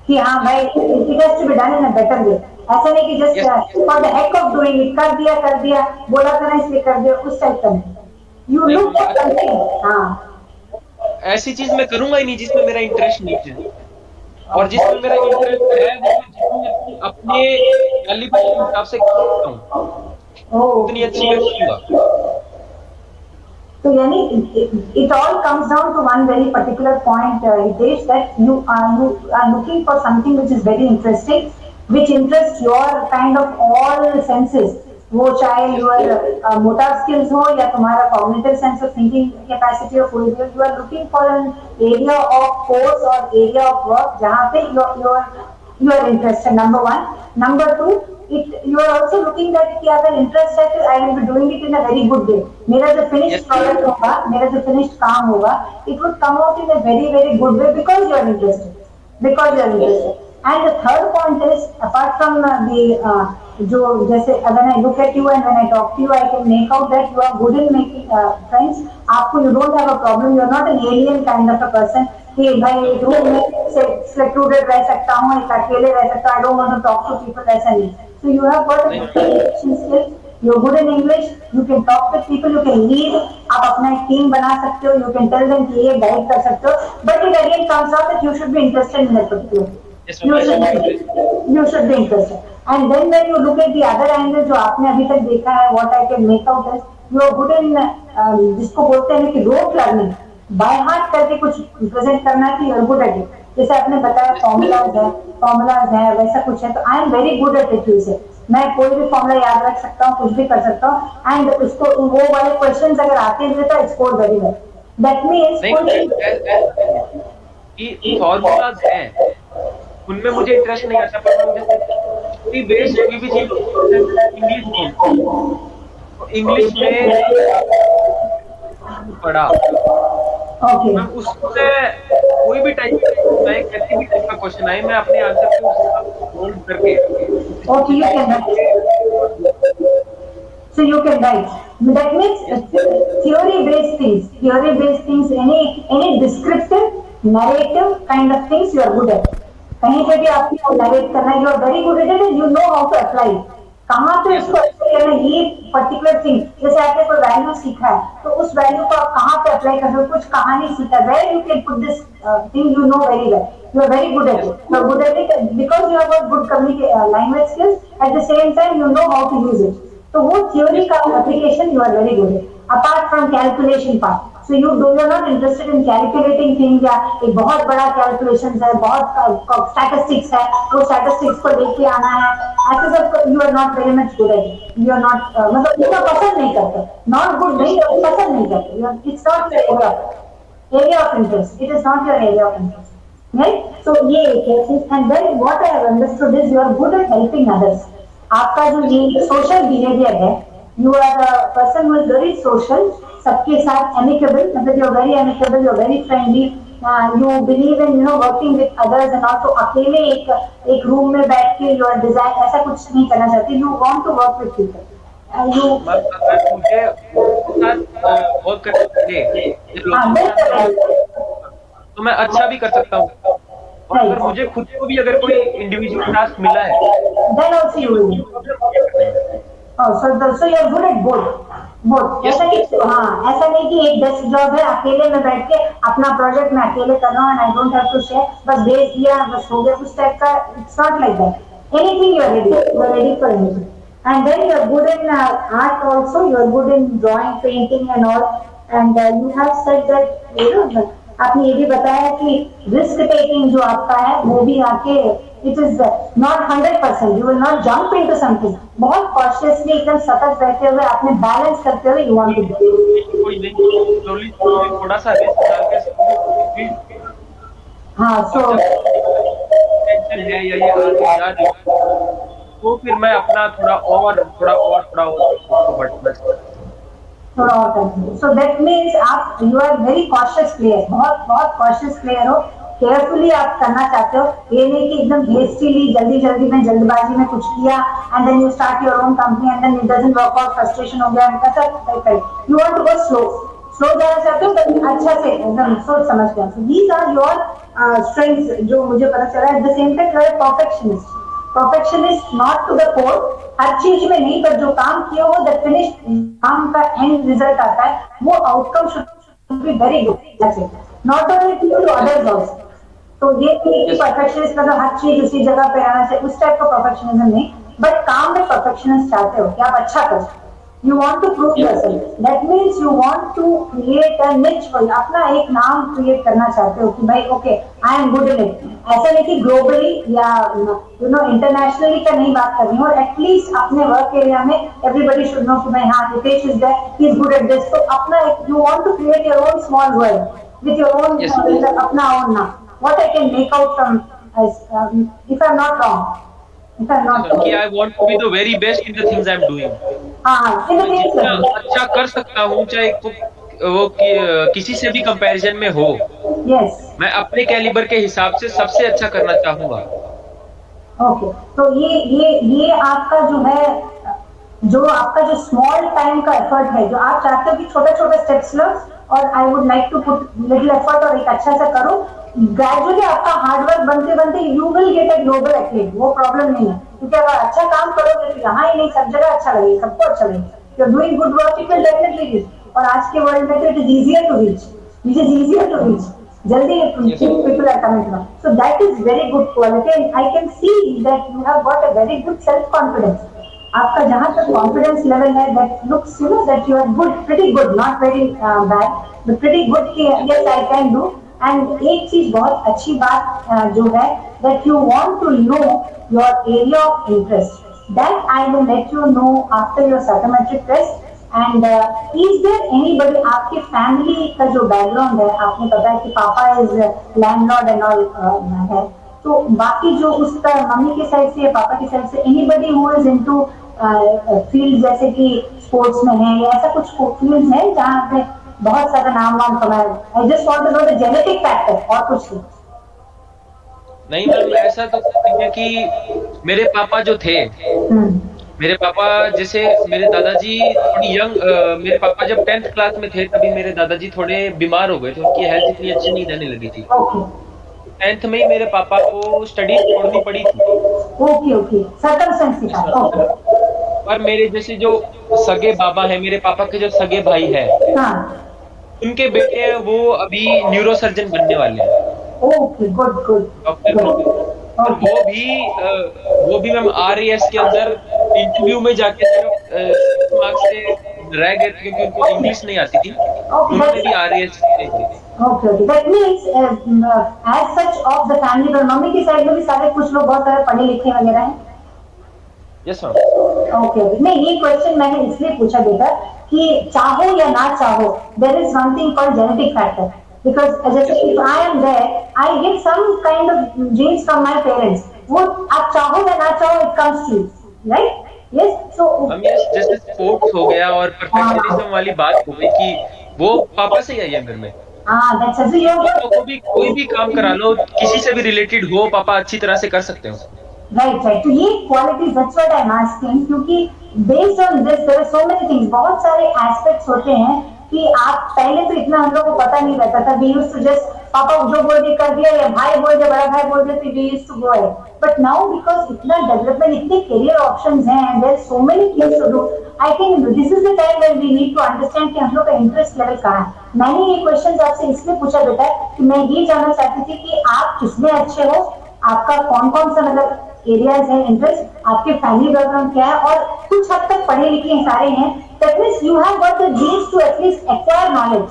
कि हाँ भाई it has to be done in a better way. ऐसा नहीं कि just yes for the heck of doing it, कर दिया, बोला था ना इसलिए कर दिया, उस टाइप का नहीं। यू नहीं, लुक फॉर समथिंग। हाँ। ऐसी चीज मैं करूंगा ही नहीं जिसमें मेरा इंटरेस्ट नहीं है। और जिसमें मेरा इंटरेस्ट है वो मैं जितनी अच्छी अपने कैलिबर के हिसाब से कर सकता हूँ, उतनी अच्छी मैं करूंगा। तो यानी it all comes down to one very particular point, Hitesh, that you are looking for something which is very interesting, which interests your kind of all senses. वो चाहे यस your motor skills हो या तुम्हारा cognitive sense of thinking capacity of कोई भी, you are looking for an area of course or area of work जहाँ पे you are interested, number one. Number two, it you are also looking that कि अगर interest है तो I will be doing it in a very good way. मेरा जो यस finished product होगा, मेरा जो finished काम होगा, it would come out in a very very good way because you are interested. Because you are interested. And the third point is, apart from जो जैसे अगर I look at you and when I talk to you, I can make out that you are good in making friends. आपको you don't have a problem. You are not an alien kind of a person. कि भाई नो एक रूम में secluded रह सकता हूँ, एक अकेले रह सकता हूँ, I don't want to talk to people, ऐसा नहीं। So you have got a नहीं good ma'am. communication skills, you're good in English, you can talk with people, you can lead, आप अपना एक टीम बना सकते हो, you can tell them कि ये गाइड कर सकते हो, but it again comes out that you should be interested in that particular thing. Yes ma'am, I should be interested. You should be interested. And then when you look at the other angle जो आपने अभी तक देखा है, what I can make out is you are good in जिसको बोलते हैं कि rote learning, बाय हार्ट करके कुछ प्रेजेंट करना है, you are good at it. जैसे आपने बताया फॉर्मूलाज है वैसा कुछ है, तो I am very good at it. Use मैं कोई भी फॉर्मूला याद रख सकता हूँ, कुछ भी कर सकता हूँ, एंड उसको वो वाले क्वेश्चंस अगर आते हैं तो score very well. That means नहीं, ऐसा नहीं है कि फॉर्मूलाज हैं, उनमें मुझे इंटरेस्ट नहीं आता, पर मैं जैसे थ्योरी बेस्ड कोई भी चीज होती है, जैसे इंग्लिश बोलते हैं, तो इंग्लिश में पढ़ा, ओके। मैम उससे कोई भी टाइप चाहे कैसी भी टाइप का क्वेश्चन आए, मैं अपने आंसर पे उस हिसाब से होल्ड करके किसी ओके, चीज यू को कैन समझ के और so you can write. That means yes theory-based things, any descriptive, narrative kind of things you are good at. कहीं पे भी आपको narrate करना है, you are very good at it and you know how to apply it. कहाँ पे यस उसको apply करना है, ये particular thing, जैसे आपने कोई value सीखा है, तो उस value को आप कहाँ पे apply कर रहे हो, कुछ कहानी सीखा है, where you can put this thing you know very well. You are very good at yes it. You are good at it because you have got good language skills. At the same time, you know how to use it. तो वो थ्योरी यस का application you are very good apart from calculation part. So you are not interested in calculating thing, या एक बहुत बड़ा कैलकुलेशन है, बहुत स्टैटिस्टिक्स है, वो स्टैटिस्टिक्स को लेके आना है, ऐसे सब you are not very much good at it. You are not मतलब इतना पसंद नहीं करते, नॉट गुड यस नहीं, पसंद नहीं करते, it's not area of interest. It is not your area of interest, right? So ये एक है चीज। And then what I have understood is you are good at helping others. आपका जो यस ये सोशल बिहेवियर है, you are a person who is very social, सबके साथ एमिकेबल, मतलब you are very amicable, you are very friendly, you believe in working with others and all. तो अकेले एक रूम में बैठ के यू आर डिजाइन ऐसा कुछ नहीं करना चाहते, you want to work with people, you. Ma'am, अगर मुझे उनके साथ वर्क करना चाहिए या हाँ, लोगों के साथ बिल्कुल काम राइट। तो मैं अच्छा भी कर सकता हूँ। और अगर मुझे खुद को भी अगर कोई इंडिविजुअल टास्क मिला है देन तो ऑल्सो मुझे यू उसकी विल। प्रॉब्लम नहीं है करने में। So you are good at both yes ऐसा नहीं, हाँ ऐसा नहीं कि एक डेस्क जॉब है अकेले में बैठ के अपना प्रोजेक्ट मैं अकेले कर रहा हूँ and I don't have to share, बस भेज दिया बस हो गया, उस टाइप का। It's not like that. Anything you are ready for anything. And then you are good in art also, you are good in drawing, painting and all. And you have said that आपने ये भी बताया कि रिस्क टेकिंग जो आपका है वो भी आके it is not 100%, you will not jump into something, बहुत कॉशियसली एकदम सतर्क रहते हुए आपने बैलेंस करते हुए यू वांट टू डू। कोई नहीं, स्लोली स्लोली थोड़ा सा रिस्क डाल के स्लोली, हाँ और सो जब टेंशन है या ये आगे जा रही है, तो फिर मैं अपना थोड़ा और उसको बढ़ाना चाहता थोड़ा और करेंगे, सो दैट मीन्स आप you are very cautious player, बहुत बहुत कॉशियस प्लेयर हो, केयरफुली आप करना चाहते हो, ये नहीं कि एकदम हेस्टीली जल्दी जल्दी में जल्दबाजी में कुछ किया and then you start your own company and then it doesn't work out, frustration हो गया, ऐसा you want to go slow, slow जाना चाहते हो but अच्छा से एकदम सोच समझ के। दीज आर योर स्ट्रेंथ्स जो मुझे पता चला। At the same time you are perfectionist, perfectionist not to the core, हर चीज में नहीं, पर जो काम किया हो द फिनिश काम का एंड रिजल्ट आता है वो outcome should be very good, not only to others also. तो ये नहीं कि परफेक्शनिस्ट मतलब हर चीज उसी जगह पे आना चाहिए, उस टाइप का परफेक्शनिज्म नहीं, बट काम में परफेक्शनिस्ट चाहते हो कि आप अच्छा करो, you want to prove yourself, that means you want to create a niche for, अपना एक नाम क्रिएट करना चाहते हो कि भाई okay I am good in it. ऐसा नहीं कि ग्लोबली या यू नो इंटरनेशनली का नहीं बात करनी हो, एटलीस्ट अपने वर्क एरिया में एवरीबडी शुड नो कि भाई हाँ Hitesh is there, he is good at this, तो अपना you want to create your own small world with your own, Yes, अपना ओन नाम, what I can make out from if I'm not wrong, if I'm not कि wrong. I want to be the very best in the things I am doing. हाँ in the मैं case जितना of अच्छा कर सकता हूँ, चाहे किसी से भी कंपैरिजन में हो, yes, मैं अपने कैलिबर के हिसाब से सबसे अच्छा करना चाहूंगा। ओके, तो ये आपका जो है, जो आपका जो स्मॉल टाइम का एफर्ट है, जो आप चाहते हो कि छोटे छोटे स्टेप्स लो और I would like to put little effort और एक अच्छा सा करो, ग्रेजुअली आपका हार्डवर्क बनते बनते you will get a global acclaim, वो प्रॉब्लम नहीं है, क्योंकि अगर अच्छा काम करोगे तो यहाँ ही नहीं सब जगह अच्छा लगेगा, सबको अच्छा लगेगा, you are doing good work it will definitely reach, और आज के वर्ल्ड में तो it is easier to reach, it is easier to reach, jaldi Yes, people are coming to know. So that is very good quality and I can see that you have got a very good self confidence. आपका जहाँ तक confidence level है, that looks you know that you are good, pretty good, not very bad, but pretty good कि yes I can do. And एक चीज बहुत अच्छी बात जो है that you want to know your area of interest. That I will let you know after your psychometric test. And is there anybody आपके फैमिली का जो बैकग्राउंड है, आपने बताया कि पापा इज लैंडलॉर्ड एंड ऑल है, तो बाकी जो उसका मम्मी के साइड से या पापा की साइड से anybody who is into field जैसे कि स्पोर्ट्स में है या ऐसा कुछ फील्ड है जहाँ पे बहुत सारा नाम वाम कमाया? I just want to know the genetic factor और कुछ नहीं मैम, ऐसा तो नहीं है कि मेरे पापा जो थे, नहीं। मेरे पापा जैसे मेरे दादाजी थोड़ी यंग, मेरे पापा जब 10th क्लास में थे तभी मेरे दादाजी थोड़े बीमार हो गए थे, उनकी हेल्थ इतनी अच्छी नहीं रहने लगी थी, ओके 10th में ही मेरे पापा को स्टडी छोड़नी पड़ी थी। ओके ओके, सर्कमस्टेंस के साथ, ओके और मेरे जैसे जो सगे बाबा हैं, मेरे पापा के जो सगे भाई हैं, हाँ उनके बेटे हैं, वो अभी न्यूरोसर्जन बनने वाले हैं, ओके गुड गुड डॉक्टर बनने वाले हैं। और वो भी मैम RAS के अंदर इंटरव्यू में जाके सिर्फ मार्क्स से रह गए थे क्योंकि उनको इंग्लिश नहीं आती थी, उन्होंने भी RAS दे दी। Okay okay, that means as such of the family, पर मम्मी की साइड में भी सारे कुछ लोग बहुत सारे पढ़े लिखे वगैरह हैं। Yes ma'am. ओके ओके, नहीं ये क्वेश्चन मैंने इसलिए पूछा बेटा कि चाहो या ना चाहो there is something called genetic factor, because जैसे if I am there I get some kind of genes from my parents, वो आप चाहो या ना चाहो it comes to you, right? Yes, so हम ये जैसे स्पोर्ट्स हो गया और परफेक्शनिज्म वाली बात हो गई कि वो पापा से ही आई है अंदर में। हाँ दैट्स सो यू पापा को भी कोई भी काम करा लो, किसी से भी रिलेटेड हो, पापा अच्छी तरह से कर सकते हो। राइट राइट, तो ये quality that's what I am asking, क्योंकि based on this there are so many things, बहुत सारे एस्पेक्ट्स होते हैं कि आप पहले तो इतना हम लोग को पता नहीं रहता था, वी यूज्ड टू जस्ट पापा जो बोल दिया कर दिया, या भाई बोल दिया, बड़ा भाई बोल दिया, तो we used to go ahead, but now because इतना डेवलपमेंट, इतने करियर ऑप्शंस हैं and there so many things to do, I think this is the time when we need to understand कि हम लोग का इंटरेस्ट लेवल कहाँ है। मैंने ये क्वेश्चन आपसे इसलिए पूछा बेटा कि मैं ये जानना चाहती थी कि आप किसमें अच्छे हो, आपका कौन कौन सा मतलब एरियाज है इंटरेस्ट, आपके फैमिली बैकग्राउंड क्या है, और कुछ हद तक पढ़े लिखे सारे हैं, that means you have got the genes to at least acquire knowledge,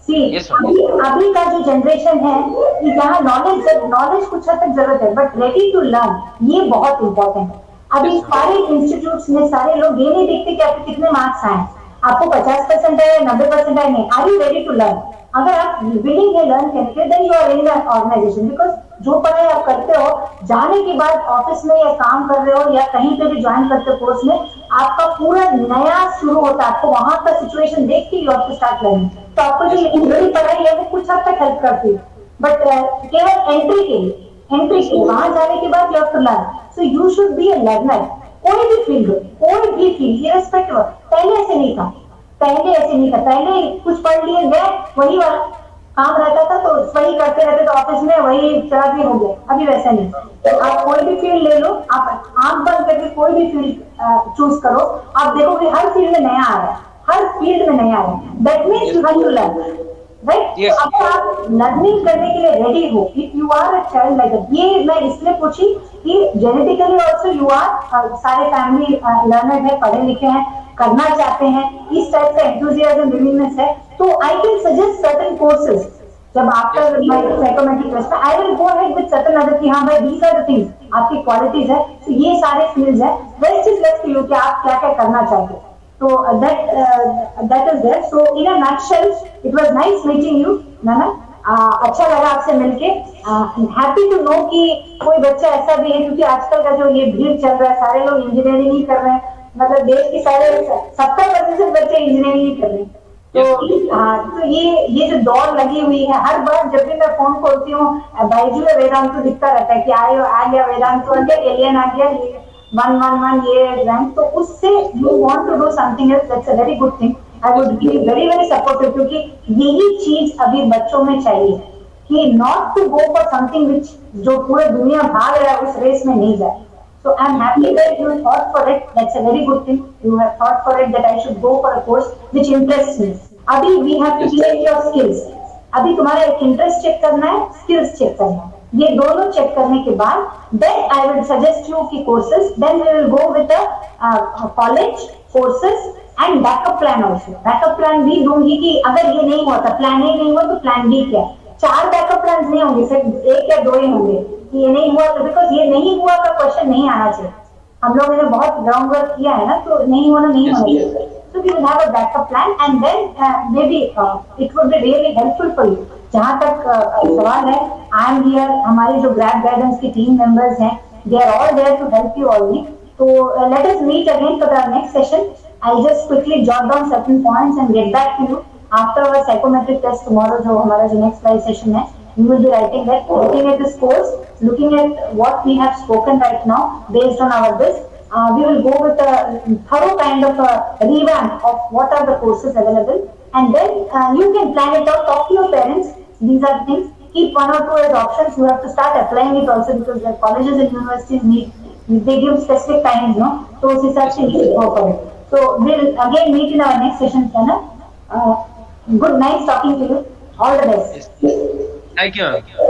see yes ma'am. अभी का जो जनरेशन है कि जहाँ नॉलेज कुछ हद तक जरूरत है, बट रेडी टू लर्न ये बहुत इंपॉर्टेंट है। अभी यस मैम। सारे इंस्टीट्यूट्स में सारे लोग ये नहीं देखते कि आपके कितने मार्क्स आए, आपको 50% है या 90% है, नहीं, are you ready to learn? अगर आप विलिंग है लर्न करने के, then you are in organisation, because जो पढ़ाई आप करते हो जाने के बाद ऑफिस में या काम कर रहे हो या कहीं पे भी ज्वाइन करते हो कोर्स में, आपका पूरा नया शुरू होता है, आपको वहां का सिचुएशन देख के you have to start learning. तो आपको जो यस मैम। इंडिविजुअल पढ़ाई है वो कुछ हद तक हेल्प करती है, बट केवल एंट्री यस के मैम। वहां जाने के बाद you have to learn. So you should be a learner, कोई भी फील्ड हो, कोई भी फील्ड इरेस्पेक्टिव। पहले ऐसे नहीं था, पहले कुछ पढ़ लिए गए, वही वाला काम रहता था, तो वही करते रहते, तो ऑफिस में वही चला के हो गया। अभी वैसा नहीं, तो आप कोई भी फील्ड ले लो, आप आंख बंद करके कोई भी फील्ड चूज करो, आप देखोगे हर फील्ड में नया आ रहा है, हर फील्ड में नया आ रहा है। That means yes you have to learn, right? Yes अगर आप लर्निंग करने के लिए रेडी हो, if you are a child like, ये मैं इसलिए पूछी कि जेनेटिकली ऑल्सो यू आर, सारे फैमिली लर्नर है, पढ़े लिखे हैं, करना चाहते हैं, इस टाइप का एंथुसियाज्म विलिंगनेस है, तो I can suggest certain courses. जब after my psychometric test I will go ahead with certain other, कि हाँ भाई दीस आर द थिंग्स, आपकी क्वालिटीज है, तो ये सारे फील्ड्स है, rest is left to you कि आप क्या क्या करना चाहते हो। So that is there. So in a nutshell, it was nice meeting you, Nana. अच्छा लगा आपसे मिलके। हैप्पी टू नो कि कोई बच्चा ऐसा भी है, क्योंकि आजकल का जो ये भीड़ चल रहा है, सारे लोग इंजीनियरिंग ही कर रहे हैं, मतलब देश के सारे 70% बच्चे इंजीनियरिंग ही कर रहे हैं। यस तो हाँ, तो ये जो दौड़ लगी हुई है, हर बार जब भी मैं फोन खोलती हूँ बाइजू या वेदांतु दिखता रहता है कि आ गया वेदांतु, आ गया एलियन, आ गया ये 111 ये रैंक, तो उससे you want to do something else, that's a very good thing. I would be very very supportive, क्योंकि यही चीज अभी बच्चों में चाहिए कि not to go for something which, जो पूरे दुनिया भाग रहा है उस रेस में नहीं जाए। So I'm happy that you thought for it. That's a very good thing. You have thought for it that I should go for a course which interests me. अभी we have to check your skills. अभी तुम्हारा एक इंटरेस्ट चेक करना है, स्किल्स चेक करना है, ये दोनों चेक करने के बाद then I will suggest you की courses. Then we will go with the college courses and backup plan also. Backup plan भी दूंगी कि अगर ये नहीं हुआ तो plan A नहीं हुआ तो plan B क्या है। 4 बैकअप प्लान नहीं होंगे, सिर्फ 1 या 2 ही होंगे कि ये नहीं हुआ, तो बिकॉज ये नहीं हुआ का क्वेश्चन नहीं आना चाहिए। हम लोगों ने बहुत ग्राउंड वर्क किया है ना, तो नहीं होना नहीं होना चाहिए। So we will have a backup plan and then maybe it would be really helpful for you. जहाँ तक सवाल है, I am here, हमारी जो ग्रैब गाइडेंस की टीम मेंबर्स हैं, they are all there to help you only. So let us meet again for the next session. I'll just quickly jot down certain points and get back to you after our psychometric test tomorrow. जो हमारा जो next live session है, we will be writing that, looking at this course, looking at what we have spoken right now based on our this. We will go with a thorough kind of a revamp of what are the courses available, and then you can plan it out, talk to your parents. These are things. Keep 1 or 2 as options. You have to start applying it also, because the colleges and universities they give specific times, no? So उस हिसाब से you should go for it. So we'll again meet in our next session, Pranav. Good, nice talking to you. All the best. Thank you ma'am.